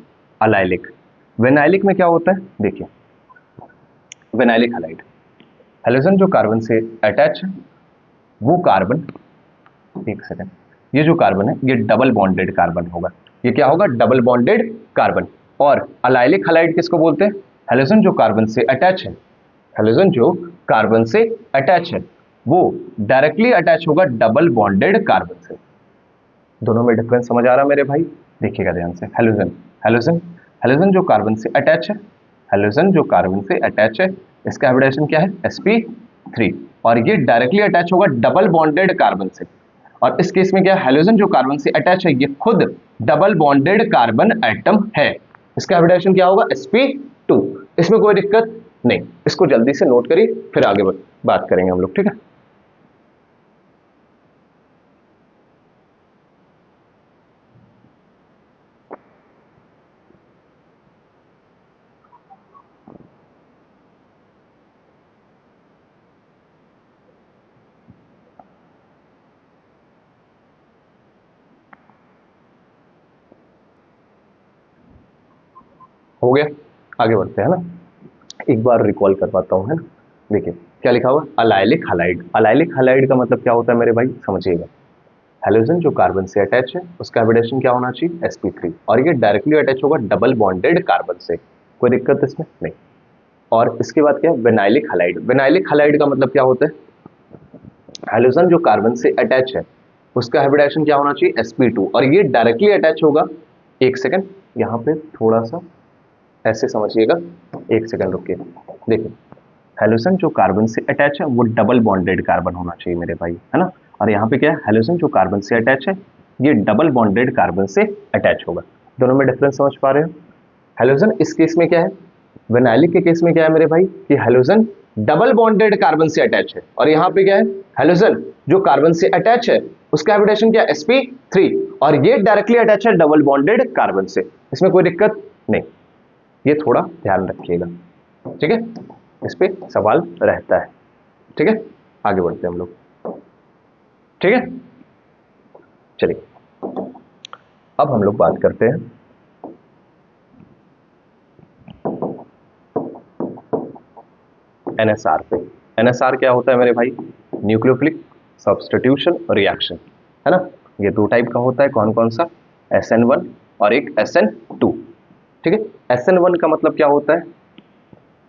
Speaker 1: अलाइलिक। विनाइलिक में क्या होता है, देखिए विनाइलिक हलाइड, हेलोजन जो कार्बन से अटैच है वो कार्बन, एक सेकंड, ये जो कार्बन है ये डबल बॉन्डेड कार्बन होगा। ये क्या होगा, डबल बॉन्डेड कार्बन। और अलाइलिक हलाइड किसको बोलते हैं, हेलोजन जो कार्बन से अटैच है, हेलोजन जो कार्बन से अटैच है वो डायरेक्टली अटैच होगा डबल बॉन्डेड कार्बन से। दोनों में डिफरेंस समझ आ रहा है मेरे भाई, देखिएगा ध्यान से। हेलोजन, हेलोजन, हेलोजन जो कार्बन से अटैच है, हेलोजन जो कार्बन से अटैच है इसका हाइब्रिडेशन क्या है, sp3। और ये डायरेक्टली अटैच होगा डबल बॉन्डेड कार्बन से। और इस केस में क्या है, हेलोजन जो कार्बन से अटैच है ये खुद डबल बॉन्डेड कार्बन एटम है, इसका हाइब्रिडेशन क्या होगा, sp2। इसमें कोई दिक्कत नहीं, इसको जल्दी से नोट करिए फिर आगे बात करेंगे हम लोग, ठीक है। आगे बढ़ते हैं ना, एक बार रिकॉल करवाता हूँ, है ना। देखिए क्या लिखा हुआ, अलाइलिक हलाइड। अलाइलिक हलाइड का मतलब क्या होता है मेरे भाई, समझिएगा। हेलोजन जो कार्बन से अटैच है उसका हाइब्रिडेशन क्या होना चाहिए, sp3, और ये डायरेक्टली अटैच होगा डबल बॉन्डेड कार्बन से, कोई दिक्कत इसमें नहीं। और इसके बाद क्या है, विनाइलिक हलाइड। विनाइलिक हलाइड का मतलब क्या होता है, हेलोजन जो कार्बन से अटैच है उसका हाइब्रिडेशन क्या होना चाहिए, sp2, और ये डायरेक्टली अटैच होगा, एक सेकंड यहाँ पे थोड़ा सा ऐसे समझिएगा, एक सेकंड रुकिए। देखिए हेलोजन जो कार्बन से अटैच है वो डबल बॉन्डेड कार्बन होना चाहिए मेरे भाई, है ना। और यहाँ पे क्या है, हेलोजन जो कार्बन से अटैच है ये डबल बॉन्डेड कार्बन से अटैच होगा। दोनों में डिफरेंस समझ पा रहे हो। हेलोजन इस केस में क्या है, विनाइलिक के केस में क्या है मेरे भाई कि हेलोजन डबल बॉन्डेड कार्बन से अटैच है, और यहाँ पे क्या है, हेलोजन जो कार्बन से अटैच है उसका हाइब्रिडेशन क्या है, sp3, और ये डायरेक्टली अटैच है डबल बॉन्डेड कार्बन से, इसमें कोई दिक्कत नहीं। ये थोड़ा ध्यान रखिएगा, ठीक है, इस पे सवाल रहता है, ठीक है। आगे बढ़ते हैं हम लोग, ठीक है। चलिए अब हम लोग बात करते हैं NSR पे। NSR क्या होता है मेरे भाई, न्यूक्लियोफिलिक सब्स्टिट्यूशन रिएक्शन, है ना। ये दो टाइप का होता है, कौन कौन सा, SN1 और एक SN2, ठीक है। SN1 का मतलब क्या होता है,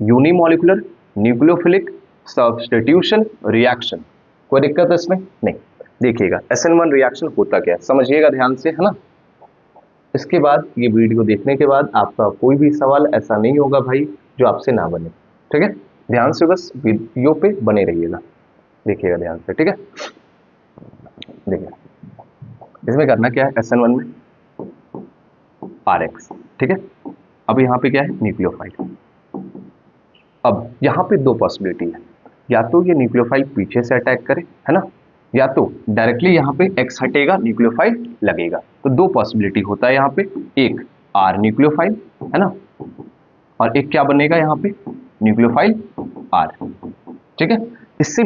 Speaker 1: यूनिमोलिकुलर न्यूक्लियोफिलिक सब्स्टिट्यूशन रिएक्शन, कोई दिक्कत है इसमें नहीं। देखिएगा SN1 रिएक्शन होता क्या है, समझिएगा ध्यान से, है ना। इसके बाद ये वीडियो देखने के बाद आपका कोई भी सवाल ऐसा नहीं होगा भाई जो आपसे ना बने, ठीक है। ध्यान से बस वीडियो पे बने रहिएगा, देखिएगा ध्यान से, ठीक है। देखिए इसमें करना क्या है, SN1 में RX, ठीक है। अब यहाँ पे क्या है, न्यूक्लियोफाइल। अब यहाँ पे दो पॉसिबिलिटी है, या तो ये न्यूक्लियोफाइल पीछे से अटैक करे, है ना, या तो डायरेक्टली यहाँ पे X हटेगा न्यूक्लियोफाइल लगेगा। तो दो पॉसिबिलिटी होता है यहाँ पे, एक R न्यूक्लियोफाइल, है ना, और एक क्या बनेगा यहाँ पे, न्यूक्लियोफाइल R, ठीक है। इससे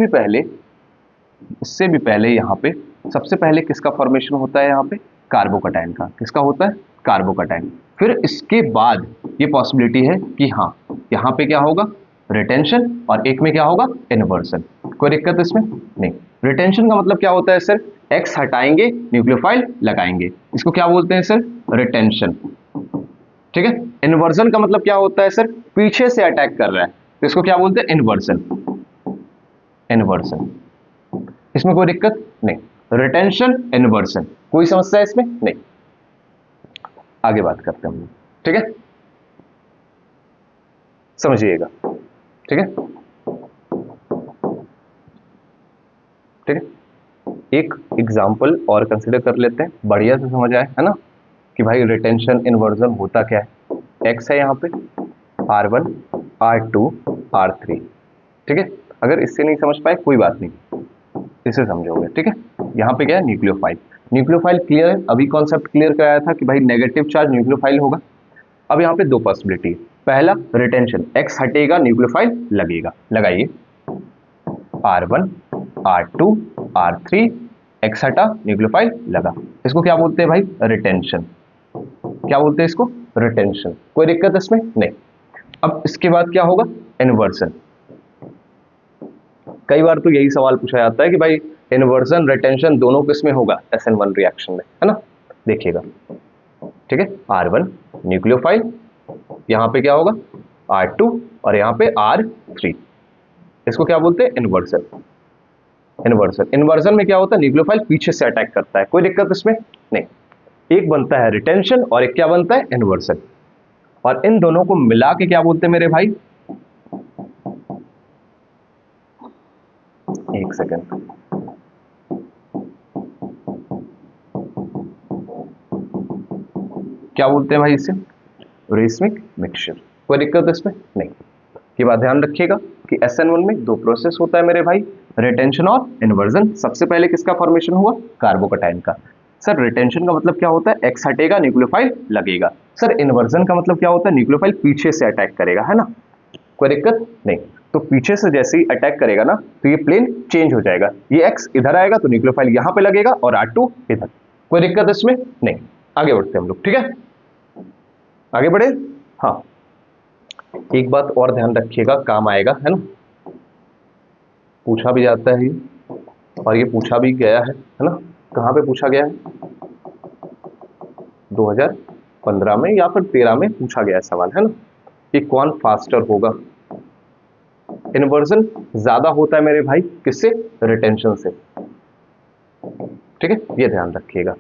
Speaker 1: भी पहले यहाँ पे सबसे पहले किसका फॉर्मेशन होता है, यहाँ पे कार्बोकैटायन का, किसका होता है, कार्बोकैटायन। फिर इसके बाद ये पॉसिबिलिटी है कि हाँ यहाँ पे क्या होगा, रिटेंशन, और एक में क्या होगा, इन्वर्सन। कोई दिक्कत इसमें नहीं। रिटेंशन का मतलब क्या होता है सर, एक्स हटाएंगे न्यूक्लियोफाइल लगाएंगे, इसको क्या बोलते हैं सर, रिटेंशन, ठीक है। इन्वर्जन का मतलब क्या होता है सर, पीछे से अटैक कर रहा है, तो इसको क्या बोलते हैं, इन्वर्सन। इन्वर्सन, इसमें कोई दिक्कत नहीं, रिटेंशन इन्वर्सन, कोई समस्या इसमें नहीं। आगे बात करते हैं हम लोग, ठीक है, समझिएगा, ठीक है, ठीक है। एक एग्जांपल और कंसीडर कर लेते हैं, बढ़िया से समझ आए, है ना, कि भाई रिटेंशन इन्वर्जन होता क्या है। एक्स है यहाँ पे, R1 R2 R3, ठीक है। अगर इससे नहीं समझ पाए कोई बात नहीं, इसे समझोगे, ठीक है। यहाँ पे क्या है, न्यूक्लियोफाइल। न्यूक्लियोफाइल क्लियर है, अभी कॉन्सेप्ट क्लियर कराया था कि भाई नेगेटिव चार्ज न्यूक्लियोफाइल होगा। अब यहाँ पे दो पॉसिबिलिटी है, पहला रिटेंशन, एक्स हटेगा न्यूक्लियोफाइल लगेगा, लगाइए R1 R2 R3, एक्स हटा न्यूक्लियोफाइल लगा, इसको क्या बोलते हैं भाई, रिटेंशन। क्या बोलते हैं इसको, रिटेंशन, कोई दिक्कत इसमें नहीं। अब इसके बाद क्या होगा, इन्वर्सन। कई बार तो यही सवाल पूछा जाता है कि भाई इन्वर्सन रिटेंशन दोनों किसमें होगा, SN1 रिएक्शन में, है ना। देखिएगा, ठीक है, R1 न्यूक्लियोफाइल, यहाँ पे क्या होगा R2, और यहाँ पे R3, इसको क्या बोलते हैं, इन्वर्सन। इन्वर्सन, इन्वर्सन में क्या होता है, न्यूक्लियोफाइल पीछे से अटैक करता है, कोई दिक्कत इसमें नहीं। एक बनता है रिटेंशन और एक क्या बनता है, इन्वर्सन, और इन दोनों को मिला के क्या बोलते हैं मेरे भाई, एक सेकेंड, क्या बोलते हैं भाई इसे, रेसमिक मिक्सचर, कोई दिक्कत इसमें नहीं। ये बात ध्यान रखिएगा कि SN1 में दो प्रोसेस होता है मेरे भाई, रिटेंशन और इन्वर्जन। सबसे पहले किसका फॉर्मेशन हुआ, कार्बोकैटायन का। सर रिटेंशन का मतलब क्या होता है, एक्स हटेगा न्यूक्लियोफाइल लगेगा। सर इन्वर्जन का मतलब क्या होता है, न्यूक्लियोफाइल पीछे से अटैक करेगा, है ना, कोई दिक्कत नहीं। तो पीछे से जैसे ही अटैक करेगा ना तो ये प्लेन चेंज हो जाएगा, ये एक्स इधर आएगा तो न्यूक्लियोफाइल यहां पे लगेगा और R2 इधर, कोई दिक्कत इसमें नहीं। आगे बढ़ते हैं हम लोग, ठीक है, आगे बढ़े। हाँ, एक बात और ध्यान रखिएगा, काम आएगा, है ना, पूछा भी जाता है ये, और ये पूछा भी गया है ना, कहाँ पे पूछा गया है, 2015 में या फिर 13 में पूछा गया है सवाल, है ना, कि कौन फास्टर होगा। इन्वर्जन ज्यादा होता है मेरे भाई किससे, रिटेंशन से, ठीक है, ये ध्यान रखिएगा,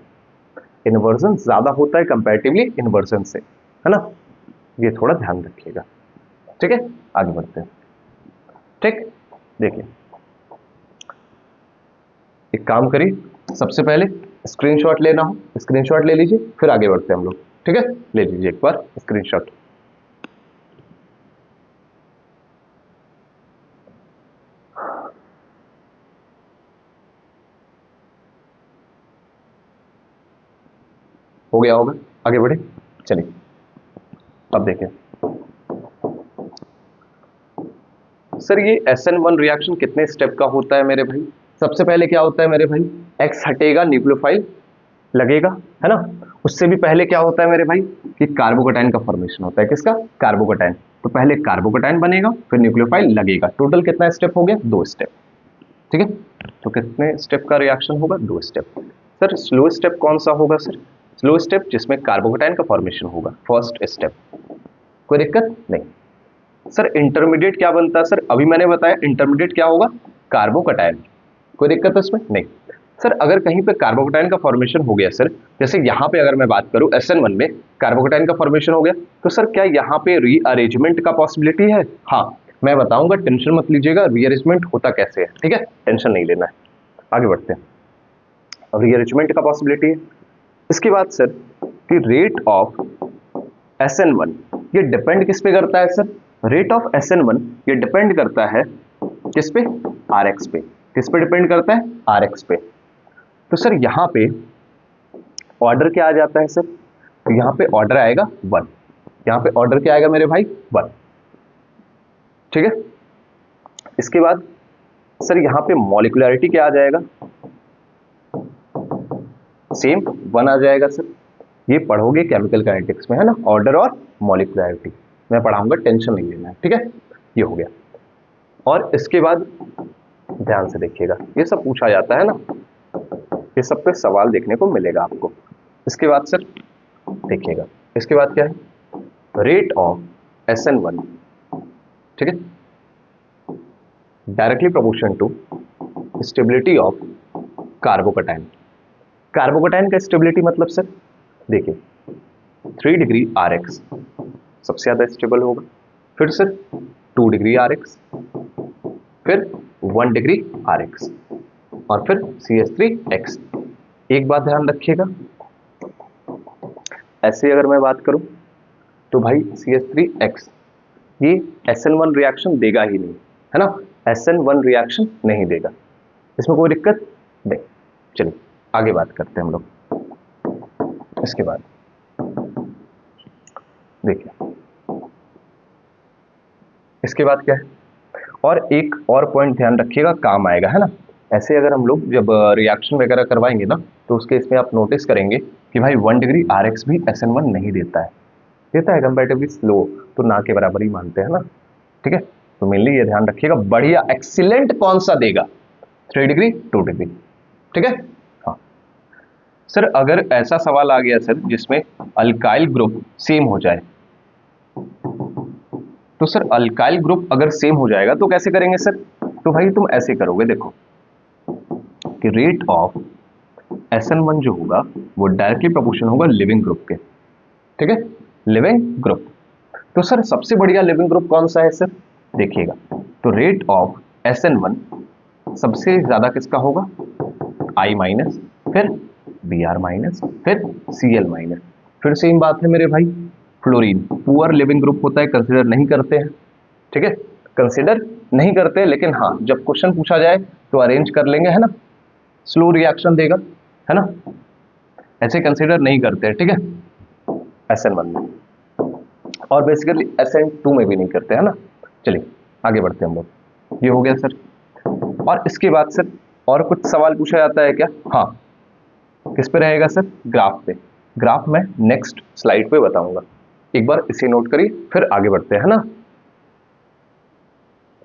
Speaker 1: इन्वर्जन ज्यादा होता है कंपैरेटिवली इन्वर्जन से, है ना, ये थोड़ा ध्यान रखिएगा, ठीक है। आगे बढ़ते हैं, ठीक, देखिए एक काम करिए, सबसे पहले स्क्रीनशॉट लेना हो स्क्रीनशॉट ले लीजिए, फिर आगे बढ़ते हैं हम लोग, ठीक है, ले लीजिए एक बार स्क्रीनशॉट। हो गया होगा, आगे बढ़े, चलिए अब देखें सर, ये SN1 रिएक्शन कितने स्टेप का होता है मेरे भाई। सबसे पहले क्या होता है मेरे भाई, X हटेगा, न्यूक्लियोफाइल लगेगा, है ना, उससे भी पहले क्या होता है मेरे भाई कि कार्बोकैटायन का फॉर्मेशन होता है, किसका, कार्बोकैटायन, तो पहले कार्बोकैटायन बनेगा फिर न्यूक्लियोफाइल लगेगा, टोटल कितना स्टेप हो गया, 2 स्टेप, ठीक है, तो कितने स्टेप का रिएक्शन होगा, 2 स्टेप। सर स्लो स्टेप कौन सा होगा, सर स्लो स्टेप जिसमें कार्बोकैटायन का फॉर्मेशन होगा, फर्स्ट स्टेप, कोई दिक्कत नहीं। सर इंटरमीडिएट क्या बनता है, सर अभी मैंने बताया इंटरमीडिएट क्या होगा, कार्बोकैटायन, कोई दिक्कत है इसमें, नहीं। सर अगर कहीं पे कार्बोकैटायन का फॉर्मेशन हो गया, सर जैसे यहाँ पे अगर मैं बात करूं SN1 में कार्बोकैटायन का फॉर्मेशन हो गया, तो सर क्या यहाँ पे रीअरेंजमेंट का पॉसिबिलिटी है, हाँ मैं बताऊंगा, टेंशन मत लीजिएगा, रीअरेंजमेंट होता कैसे है, ठीक है, टेंशन नहीं लेना है, आगे बढ़ते हैं। रीअरेंजमेंट का पॉसिबिलिटी है, इसके बाद सर कि रेट ऑफ SN1 ये डिपेंड किस पे करता है, सर रेट ऑफ SN1 ये डिपेंड करता है किस पे, Rx पे, किस पे डिपेंड करता है, Rx पे। तो सर यहाँ पे ऑर्डर क्या आ जाता है सर, तो यहाँ पे ऑर्डर आएगा 1, यहाँ पे ऑर्डर क्या आएगा मेरे भाई 1, ठीक है। इसके बाद सर यहाँ पे मॉलिक्यूलरिटी क्या आ जाएगा, सेम 1 आ जाएगा सर, ये पढ़ोगे केमिकल काइनेटिक्स में, है ना, ऑर्डर और मॉलिक्यूलरिटी मैं पढ़ाऊंगा, टेंशन नहीं लेना है, ठीक है, ये हो गया। और इसके बाद ध्यान से देखिएगा, ये सब पूछा जाता है ना, ये सब पे सवाल देखने को मिलेगा आपको। इसके बाद सर देखिएगा, इसके बाद क्या है, रेट ऑफ SN1, ठीक है, directly proportion to stability of carbocation. Carbocation का स्टेबिलिटी मतलब सर देखिए 3 डिग्री Rx सबसे ज्यादा स्टेबल होगा, फिर सर 2 डिग्री Rx, फिर 1 डिग्री Rx, और फिर CH3X। एक बात ध्यान रखिएगा, ऐसे अगर मैं बात करूं तो भाई CH3X ये SN1 रिएक्शन देगा ही नहीं, है ना, SN1 रिएक्शन नहीं देगा, इसमें कोई दिक्कत नहीं। चलिए आगे बात करते हैं हम लोग। इसके बाद देखिए, इसके बाद क्या है, और एक और पॉइंट ध्यान रखिएगा, काम आएगा, है ना, ऐसे अगर हम लोग जब रिएक्शन वगैरह करवाएंगे ना, तो उसके इसमें आप नोटिस करेंगे कि भाई 1 डिग्री Rx भी SN1 नहीं देता है, देता है कंपैरेटिवली स्लो, तो ना के बराबर ही मानते हैं ना, ठीक है, तो मेनली ये ध्यान रखिएगा, बढ़िया एक्सीलेंट कौन सा देगा, 3 डिग्री 2 डिग्री, ठीक है। हाँ सर अगर ऐसा सवाल आ गया सर जिसमें अल्काइल ग्रुप सेम हो जाए, तो सर अल्काइल ग्रुप अगर सेम हो जाएगा तो कैसे करेंगे सर, तो भाई तुम ऐसे करोगे, देखो कि रेट ऑफ SN1 जो होगा वो डायरेक्टली प्रोपोर्शनल होगा लिविंग ग्रुप के, ठीक है, लिविंग ग्रुप। तो सर सबसे बढ़िया लिविंग ग्रुप कौन सा है सर, देखिएगा, तो रेट ऑफ SN1 सबसे ज्यादा किसका होगा, I माइनस, फिर Br माइनस, फिर Cl माइनस, फिर सेम बात है मेरे भाई, फ्लोरीन पुअर लिविंग ग्रुप होता है, कंसिडर नहीं करते हैं, ठीक है, कंसिडर नहीं करते, लेकिन हाँ जब क्वेश्चन पूछा जाए तो अरेंज कर लेंगे, है ना, स्लो रिएक्शन देगा, है ना, ऐसे कंसिडर नहीं करते हैं, ठीक है, SN1 में, और बेसिकली SN2 में भी नहीं करते, है ना। चलिए आगे बढ़ते हैं हम लोग, ये हो गया सर। और इसके बाद सर और कुछ सवाल पूछा जाता है क्या, हाँ किस पे रहेगा सर, ग्राफ पे, ग्राफ मैं नेक्स्ट स्लाइड पे बताऊंगा, एक बार इसे नोट करिए फिर आगे बढ़ते हैं, है ना।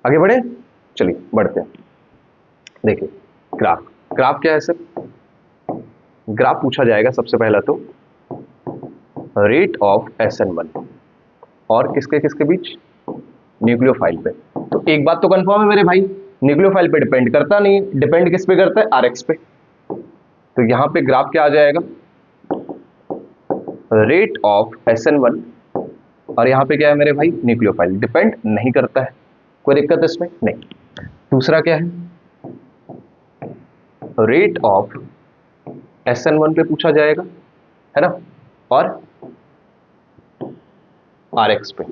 Speaker 1: आगे बढ़े, चलिए बढ़ते हैं। देखिए ग्राफ, ग्राफ क्या है सर? ग्राफ पूछा जाएगा सबसे पहला तो रेट ऑफ SN1 और किसके किसके बीच, न्यूक्लियोफाइल पे। तो एक बात तो कंफर्म है मेरे भाई, न्यूक्लियोफाइल पे डिपेंड करता नहीं, डिपेंड किस पे करता है, RX पे। तो यहां पे ग्राफ क्या आ जाएगा, रेट ऑफ SN1 और यहां पे क्या है मेरे भाई, न्यूक्लियोफाइल, डिपेंड नहीं करता है, कोई दिक्कत इसमें नहीं। दूसरा क्या है, रेट ऑफ SN1 पे पूछा जाएगा, है ना, और RX पे।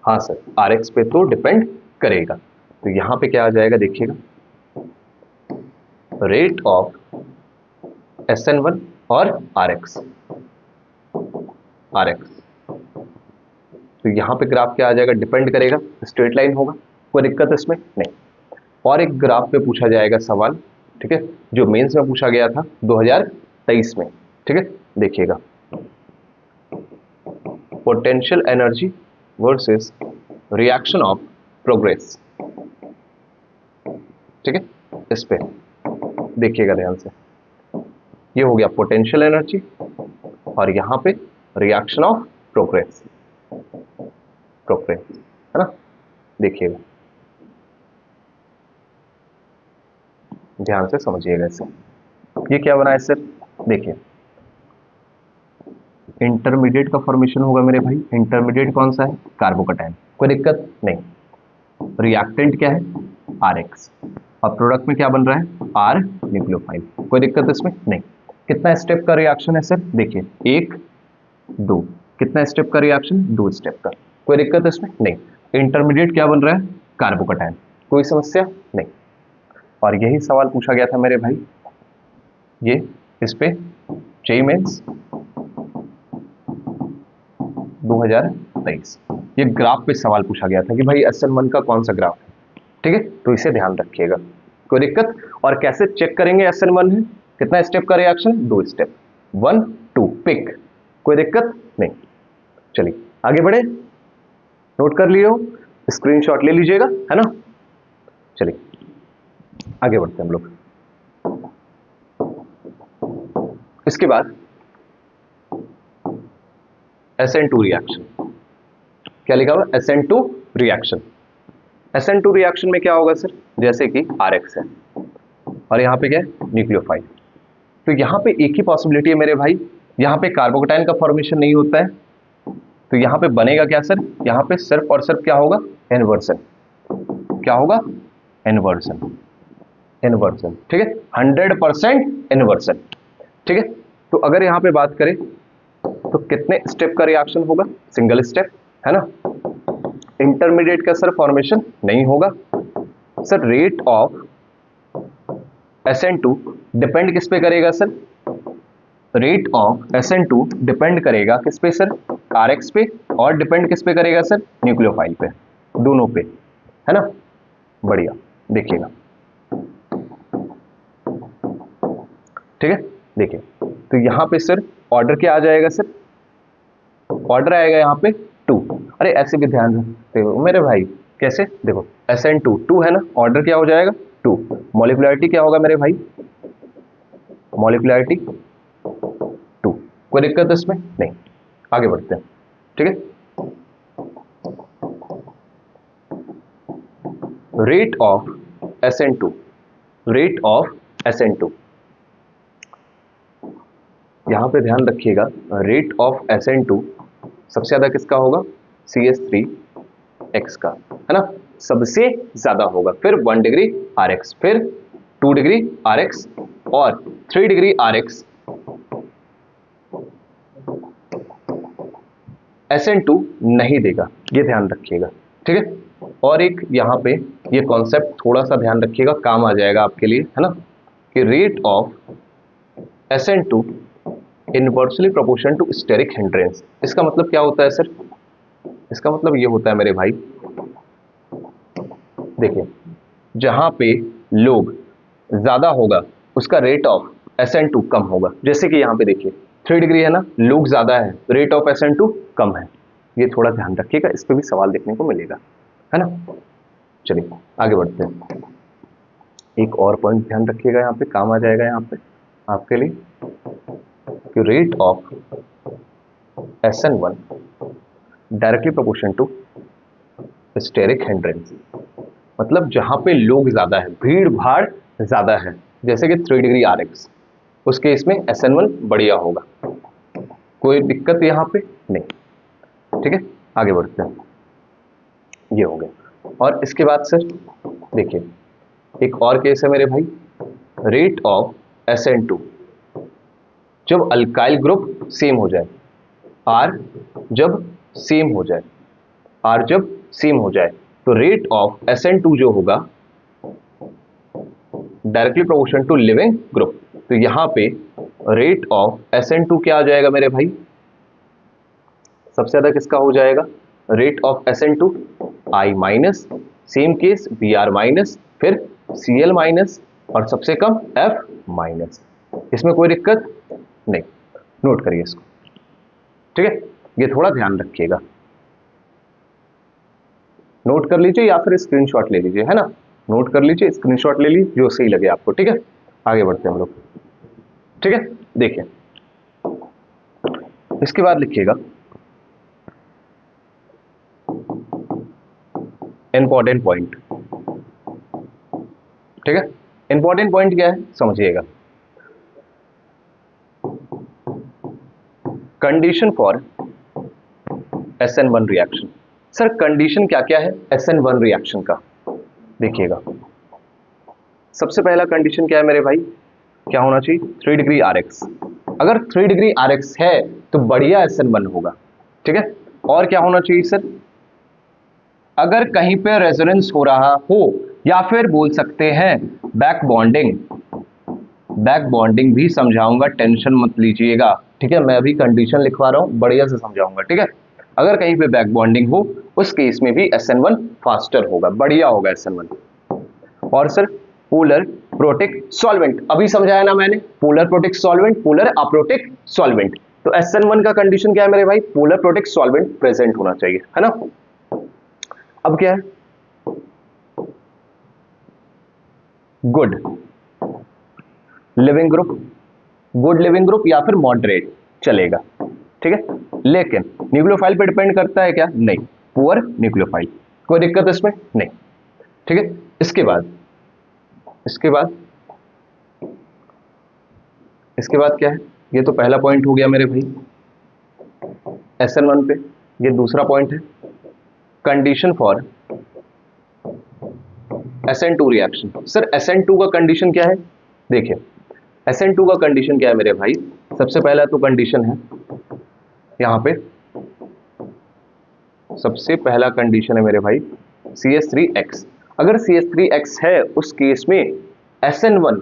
Speaker 1: हाँ सर, RX पे तो डिपेंड करेगा। तो यहां पे क्या आ जाएगा देखिएगा, रेट ऑफ SN1 और RX। तो यहां पे ग्राफ क्या आ जाएगा, डिपेंड करेगा, स्ट्रेट लाइन होगा, कोई दिक्कत इसमें नहीं। और एक ग्राफ पे पूछा जाएगा सवाल, ठीक है, जो मेंस में पूछा गया था 2023 में, ठीक है, देखिएगा, potential energy versus reaction of progress, ठीक है, इस पे देखिएगा ध्यान से। ये हो गया पोटेंशियल एनर्जी और यहां पे रिएक्शन ऑफ प्रोग्रेस, है ना, देखिएगा, ध्यान से समझिएगा इसे। ये क्या बना है सर, देखिए इंटरमीडिएट का फॉर्मेशन होगा मेरे भाई, इंटरमीडिएट कौन सा है, कार्बोकैटायन, कोई दिक्कत नहीं। रिएक्टेंट क्या है, RX, और प्रोडक्ट में क्या बन रहा है, R न्यूक्लियोफाइल, कोई दिक्कत इसमें नहीं। कितना स्टेप का रिएक्शन है सर, देखिए 1 2, कितना स्टेप का रिएक्शन, 2 स्टेप का, कोई दिक्कत इसमें नहीं। इंटरमीडिएट क्या बन रहा है, कार्बोकैटायन, कोई समस्या नहीं। और यही सवाल पूछा गया था मेरे भाई, ये इस पे जेईई मेंस 2023, ये ग्राफ पे सवाल पूछा गया था कि भाई SN1 का कौन सा ग्राफ है, ठीक है, तो इसे ध्यान रखिएगा, कोई दिक्कत। और कैसे चेक करेंगे SN1 है, कितना स्टेप का रिएक्शन, 2 स्टेप, 1 2 पिक, कोई दिक्कत नहीं। चलिए आगे बढ़े, नोट कर लियो, स्क्रीनशॉट ले लीजिएगा, है ना। चलिए आगे बढ़ते हैं हम लोग। इसके बाद SN2 रिएक्शन, क्या लिखा हुआ, SN2 रिएक्शन। SN2 रिएक्शन में क्या होगा सर, जैसे कि RX है और यहां पे क्या है, न्यूक्लियोफाइल। तो यहां पे एक ही पॉसिबिलिटी है मेरे भाई, यहां पे कार्बोकैटायन का फॉर्मेशन नहीं होता है, तो यहां पे बनेगा क्या सर, यहां पे सिर्फ और सिर्फ क्या होगा, इन्वर्सन, क्या होगा, इन्वर्सन, इन्वर्सन, ठीक है, 100% इन्वर्सन, ठीक है। तो अगर यहां पे बात करें तो कितने स्टेप का रिएक्शन होगा, सिंगल स्टेप, है ना। इंटरमीडिएट का सर फॉर्मेशन नहीं होगा sir. Rate of SN2 depend किस पे करेगा sir, rate of SN2 depend करेगा किस पे सर, RX पे, और डिपेंड किस पे करेगा सर, न्यूक्लियोफाइल पे, दोनों पे, है ना, बढ़िया, देखिएगा, ठीक है। देखिए तो यहां पे सर ऑर्डर क्या आ जाएगा सर, ऑर्डर आएगा यहां पे 2, अरे ऐसे भी ध्यान रखते हो मेरे भाई, कैसे, देखो SN2 2 है ना, ऑर्डर क्या हो जाएगा 2, मॉलिक्युलरिटी क्या होगा मेरे भाई, मॉलिक्युलरिटी 2, कोई दिक्कत इसमें नहीं। आगे बढ़ते हैं, ठीक है। Rate of SN2, rate of SN2, यहां पे ध्यान रखिएगा, रेट ऑफ SN2 सबसे ज्यादा किसका होगा, CH3X का, है ना, सबसे ज्यादा होगा, फिर 1 डिग्री RX, फिर 2 डिग्री RX और 3 डिग्री RX। SN2 नहीं देगा, ये ध्यान रखिएगा, ठीक है। और एक यहां पे ये कॉन्सेप्ट थोड़ा सा ध्यान रखिएगा, काम आ जाएगा आपके लिए, है ना, कि rate of SN2 inversely proportional to steric hindrance. इसका मतलब क्या होता है सर, इसका मतलब ये होता है मेरे भाई, देखिए जहां पे लोग ज्यादा होगा उसका रेट ऑफ SN2 कम होगा। जैसे कि यहां पे देखिए 3 डिग्री है ना, लोग ज्यादा है, रेट ऑफ SN2 कम है, ये थोड़ा ध्यान रखिएगा, इस पे भी सवाल देखने को मिलेगा, है ना। चलिए आगे बढ़ते हैं। एक और पॉइंट ध्यान रखिएगा, यहाँ पे काम आ जाएगा यहाँ पे आपके लिए कि rate of SN1 directly proportion to steric hindrance. मतलब जहां पे लोग ज्यादा है, भीड़ भाड़ ज्यादा है, जैसे कि 3 डिग्री RX, उस केस में SN1 बढ़िया होगा, कोई दिक्कत यहाँ पे नहीं। ठीक है, आगे बढ़ते हैं। ये हो गया। और इसके बाद सर देखिए एक और केस है मेरे भाई, रेट ऑफ SN2 जब अल्काइल ग्रुप सेम हो जाए, R जब सेम हो जाए, R जब सेम हो जाए, तो रेट ऑफ SN2 जो होगा directly proportional to living group. तो यहां पे रेट ऑफ SN2 क्या आ जाएगा मेरे भाई, सबसे ज्यादा किसका हो जाएगा, rate of SN2 I minus, same case Br minus, फिर Cl माइनस, और सबसे कम F माइनस। इसमें कोई दिक्कत नहीं, नोट करिए इसको। ठीक है, ये थोड़ा ध्यान रखिएगा, नोट कर लीजिए या फिर स्क्रीनशॉट ले लीजिए, है ना, नोट कर लीजिए, स्क्रीनशॉट ले लीजिए, जो सही लगे आपको। ठीक है, आगे बढ़ते हैं हम लोग। ठीक है, देखिए इसके बाद लिखिएगा इंपॉर्टेंट पॉइंट। ठीक है, इंपॉर्टेंट पॉइंट क्या है समझिएगा, condition for SN1 reaction. Sir condition क्या क्या है SN1 रिएक्शन का, देखिएगा सबसे पहला कंडीशन क्या है मेरे भाई, क्या होना चाहिए, 3 डिग्री RX। अगर 3 डिग्री RX है तो बढ़िया SN1 होगा। ठीक है, और क्या होना चाहिए सर, अगर कहीं पे रेजोनेंस हो रहा हो, या फिर बोल सकते हैं बैक बॉन्डिंग, बैक बॉन्डिंग भी समझाऊंगा, टेंशन मत लीजिएगा। ठीक है, मैं अभी कंडीशन लिखवा रहा हूं, बढ़िया से समझाऊंगा। ठीक है, अगर कहीं पे बैक बॉन्डिंग हो उस केस में भी SN1 फास्टर होगा, बढ़िया होगा SN1। और सर पोलर प्रोटिक सॉल्वेंट, अभी समझाया ना मैंने, polar protic solvent, polar aprotic solvent. तो SN1 का कंडीशन क्या है मेरे भाई, पोलर प्रोटिक सॉल्वेंट प्रेजेंट होना चाहिए, है ना। अब क्या है, good leaving group, good leaving group या फिर मॉडरेट चलेगा। ठीक है, लेकिन न्यूक्लियोफाइल पे डिपेंड करता है क्या, नहीं, पुअर न्यूक्लियोफाइल, कोई दिक्कत इसमें नहीं। ठीक है, इसके बाद क्या है, ये तो पहला पॉइंट हो गया मेरे भाई SN1 पे। ये दूसरा पॉइंट है condition for SN2 reaction. Sir SN2 का कंडीशन क्या है, देखिए SN2 का कंडीशन क्या है मेरे भाई, सबसे पहला तो कंडीशन है यहां पे, सबसे पहला कंडीशन है मेरे भाई CH3X। अगर CH3X है उस केस में SN1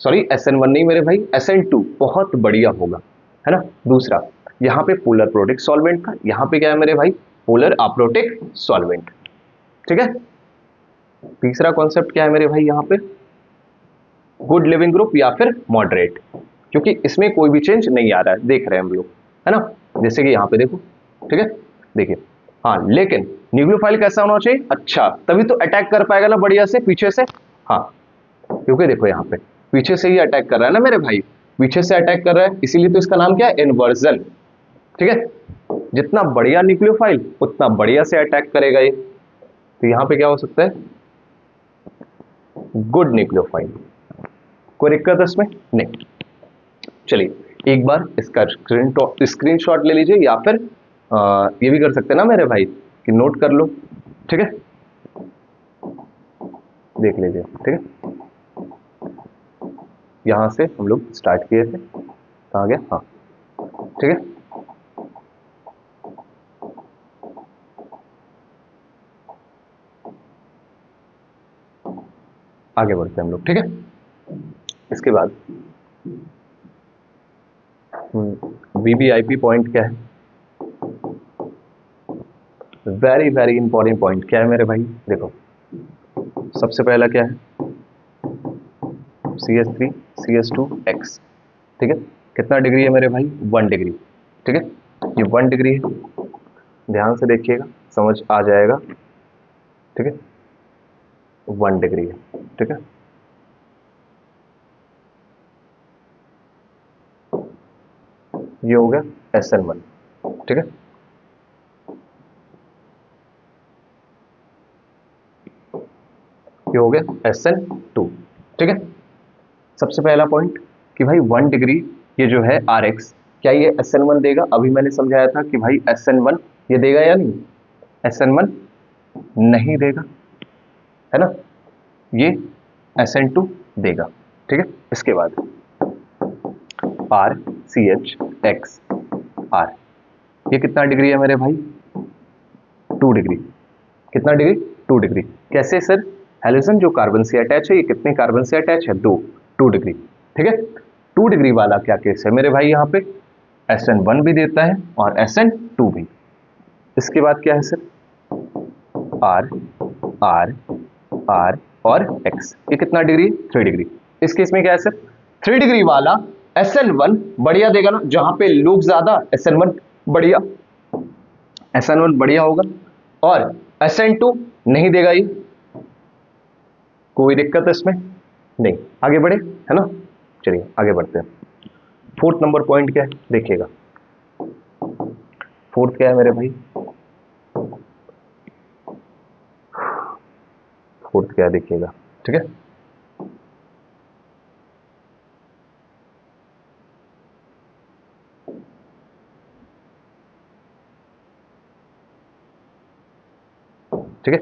Speaker 1: नहीं मेरे भाई, SN2 बहुत बढ़िया होगा, है ना। दूसरा यहां पे पोलर प्रोटिक सॉल्वेंट का, यहां पे क्या है मेरे भाई, पोलर अप्रोटिक सॉल्वेंट। ठीक है, तीसरा कॉन्सेप्ट क्या है मेरे भाई, यहां पे गुड लिविंग ग्रुप या फिर मॉडरेट, क्योंकि इसमें कोई भी चेंज नहीं आ रहा है, देख रहे हैं हम लोग, है ना, जैसे कि यहां पे देखो। ठीक है, देखिए हाँ, लेकिन न्यूक्लियोफाइल कैसा होना चाहिए, अच्छा, तभी तो अटैक कर पाएगा ना बढ़िया से पीछे से। हाँ, क्योंकि देखो यहाँ पे पीछे से ही अटैक कर रहा है ना मेरे भाई, पीछे से अटैक कर रहा है, इसीलिए तो इसका नाम क्या है, इन्वर्जन। ठीक है, जितना बढ़िया न्यूक्लियोफाइल उतना बढ़िया से अटैक करेगा ये। तो यहां पे क्या हो सकता है, गुड न्यूक्लियोफाइल, कोई दिक्कत इसमें नहीं। चलिए एक बार इसका स्क्रीनशॉट ले लीजिए, या फिर ये भी कर सकते हैं ना मेरे भाई कि नोट कर लो। ठीक है, देख लीजिए। ठीक है, यहां से हम लोग स्टार्ट किए थे, कहाँ गया, हाँ ठीक है। आगे बढ़ते हैं हम लोग। ठीक है, इसके बाद VVIP पॉइंट क्या है, वेरी वेरी इंपॉर्टेंट पॉइंट क्या है मेरे भाई, देखो सबसे पहला क्या है, CH3 CH2X। ठीक है, कितना डिग्री है मेरे भाई, 1 डिग्री। ठीक है, ये 1 डिग्री है, ध्यान से देखिएगा समझ आ जाएगा। ठीक है, 1 डिग्री है, ठीक है। ये हो गया SN1, ठीक है। ये हो गया SN2, ठीक है। सबसे पहला पॉइंट कि भाई 1 डिग्री ये जो है RX, क्या ये SN1 देगा? अभी मैंने समझाया था कि भाई SN1 ये देगा या नहीं? SN1 नहीं देगा, है ना। ये SN2 देगा, ठीक है। इसके बाद RCH R, ये कितना डिग्री है मेरे भाई? 2 डिग्री। कितना डिग्री? 2 डिग्री। कैसे सर? हेलोजन जो कार्बन से अटैच है, ये कितने कार्बन से अटैच है? 2 डिग्री, ठीक है। 2 डिग्री वाला क्या केस है मेरे भाई? यहाँ पे SN1 भी देता है और SN2 भी। इसके बाद क्या है सर? R R R और X, ये कितना डिग्री? 3 डिग्री। इस केस में क्या है सर? 3 डिग्री वाला SN1 बढ़िया देगा ना, जहां पे लोग ज्यादा SN1 बढ़िया, SN1 बढ़िया होगा, और SN2 नहीं देगा ये। कोई दिक्कत है इसमें? नहीं। आगे बढ़े, है ना। चलिए आगे बढ़ते हैं। 4th नंबर पॉइंट क्या है देखिएगा। 4th क्या है मेरे भाई? 4th क्या है देखिएगा, ठीक है। ठीक है,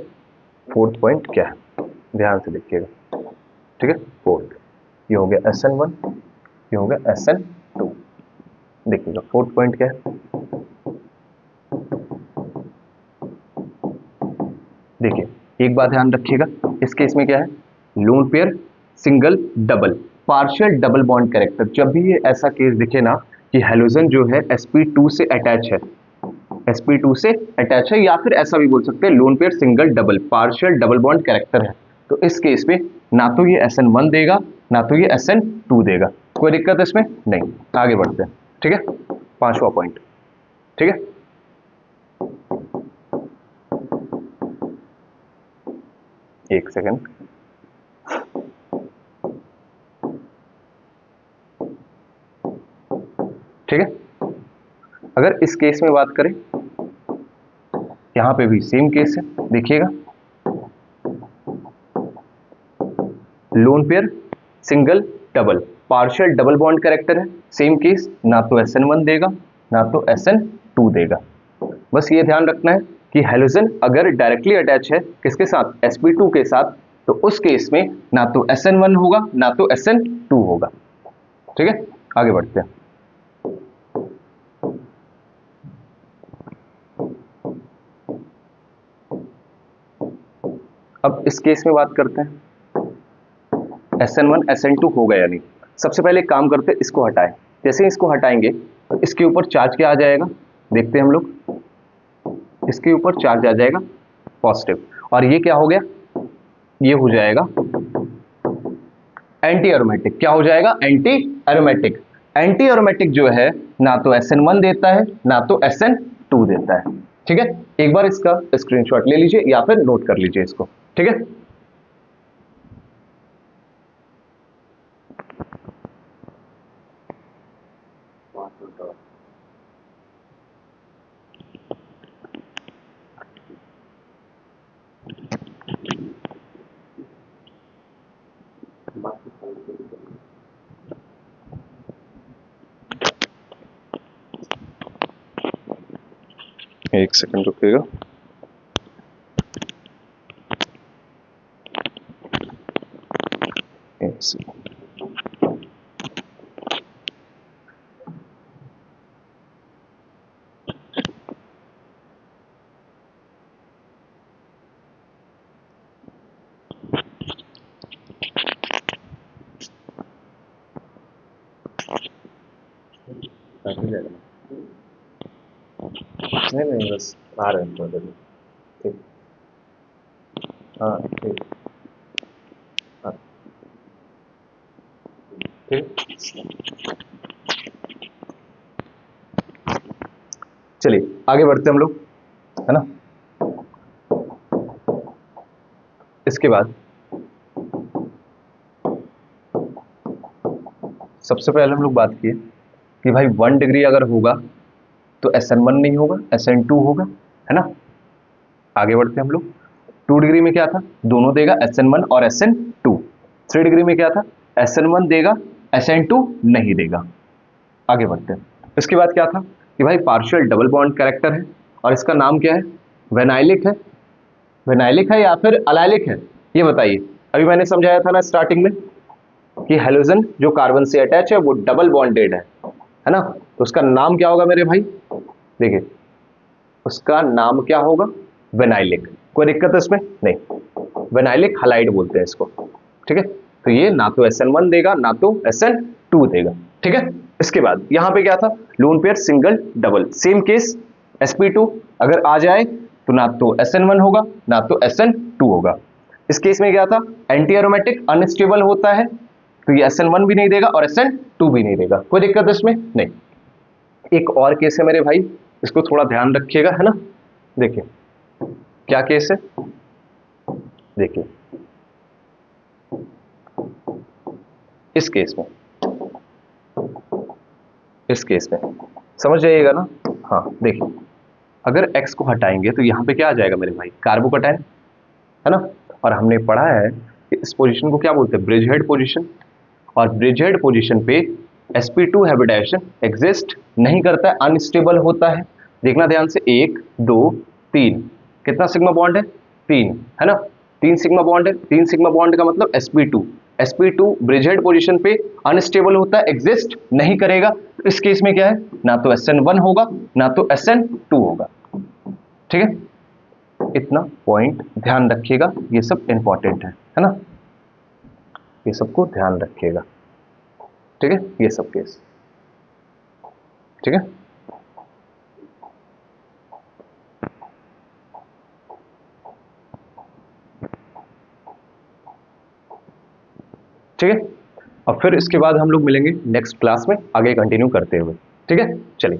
Speaker 1: 4th पॉइंट क्या है ध्यान से देखिएगा, ठीक है। 4th ये हो गया SN1, ये हो गया SN2। देखिएगा 4th पॉइंट क्या है। देखिए एक बात ध्यान रखिएगा, इस केस में क्या है? Lone pair, single, double, partial double bond character. जब भी ये ऐसा केस दिखे ना कि हेलोजन जो है sp2 से अटैच है, sp2 से अटैच है, या फिर ऐसा भी बोल सकते हैं lone pair single double partial double bond character है, तो इस केस में ना तो ये SN1 देगा ना तो ये SN2 देगा। कोई दिक्कत इसमें नहीं। आगे बढ़ते हैं, ठीक है। 5वां पॉइंट, ठीक है। एक सेकेंड, ठीक है। अगर इस केस में बात करें, यहां पे भी सेम केस है, देखिएगा lone pair single double partial double bond character है, सेम केस, ना तो SN1 देगा ना तो SN2 देगा। बस ये ध्यान रखना है कि हेलोजन अगर डायरेक्टली अटैच है किसके साथ? sp2 के साथ, तो उस केस में ना तो SN1 होगा ना तो SN2 होगा, ठीक है। आगे बढ़ते हैं। अब इस केस में बात करते हैं SN1 SN2 होगा या नहीं। सबसे पहले एक काम करते हैं, इसको हटाएं। जैसे ही इसको हटाएंगे तो इसके ऊपर चार्ज क्या आ जाएगा देखते हैं हम लोग। इसके ऊपर चार्ज आ जाएगा पॉजिटिव, और ये क्या हो गया? ये हो जाएगा एंटी एरोमेटिक। क्या हो जाएगा? Anti aromatic. एंटी एरोमेटिक जो है ना तो SN1 देता है ना तो SN2 देता है, ठीक है। एक बार इसका स्क्रीनशॉट ले लीजिए या फिर नोट कर लीजिए इसको, ठीक है। एक सेकंड रुकिएगा। एक सेकंड। नहीं बस आ रहे हैं थोड़ा देर में। ठीक, हाँ ठीक, हाँ ठीक। चलिए आगे बढ़ते हम लोग, है ना। इसके बाद सबसे पहले हम लोग बात किए कि भाई 1 डिग्री अगर होगा तो SN1 नहीं होगा, SN2 होगा, है ना। आगे बढ़ते हैं हम लोग। 2 डिग्री में क्या था, दोनों देगा SN1 और SN2। 3 डिग्री में क्या था, SN1 देगा SN2 नहीं देगा। आगे बढ़ते हैं। इसके बाद क्या था कि भाई पार्शियल डबल बॉन्ड कैरेक्टर है और इसका नाम क्या है, वेनाइलिक है। वेनाइलिक है या फिर अलाइलिक है, ये बताइए। अभी मैंने समझाया था ना स्टार्टिंग में कि हेलोजन जो कार्बन से अटैच है वो डबल बॉन्डेड है ना। तो उसका नाम क्या होगा मेरे भाई, देखिए उसका नाम क्या होगा, वेनाइलिक। कोई दिक्कत है इसमें, नहीं, वेनाइलिक हलाइड बोलते हैं इसको, ठीक है। तो ये ना तो SN1 देगा ना तो SN2 देगा, ठीक है। इसके बाद यहां पे क्या था, lone pair single double, same case sp2 अगर आ जाए तो ना तो SN1 होगा ना तो SN2 होगा। इस केस में क्या था, एंटी एरोमेटिक अनस्टेबल होता है तो ये SN1 भी नहीं देगा और SN2 भी नहीं देगा। कोई दिक्कत इसमें नहीं। एक और केस है मेरे भाई, इसको थोड़ा ध्यान रखिएगा, है ना। देखिए क्या केस है, देखिए इस केस में, इस केस में समझ जाइएगा ना। हाँ देखिए, अगर X को हटाएंगे तो यहाँ पे क्या आ जाएगा मेरे भाई, कार्बोकैटायन, है ना। और हमने पढ़ा है कि इस पोजीशन को क्या बोलते हैं, ब्रिज हेड पोजीशन। और ब्रिज हेड पोजीशन पे sp2 हाइब्रिडाइजेशन एग्जिस्ट नहीं करता है, अनस्टेबल होता है। देखना ध्यान से, 1 2 3, कितना सिग्मा बॉन्ड है, 3, है ना। 3 सिग्मा बॉन्ड है, 3 सिग्मा बॉन्ड का मतलब sp2 ब्रिज हेड पोजीशन पे अनस्टेबल होता है, एग्जिस्ट नहीं करेगा। तो इस केस में क्या है, ना तो SN1 होगा ना तो SN2 होगा, ठीक है। इतना पॉइंट ध्यान रखिएगा, ये सब इंपॉर्टेंट है ना, ये सबको ध्यान रखिएगा, ठीक है। ये सब केस, ठीक है। ठीक है, और फिर इसके बाद हम लोग मिलेंगे नेक्स्ट क्लास में आगे कंटिन्यू करते हुए, ठीक है। चलिए।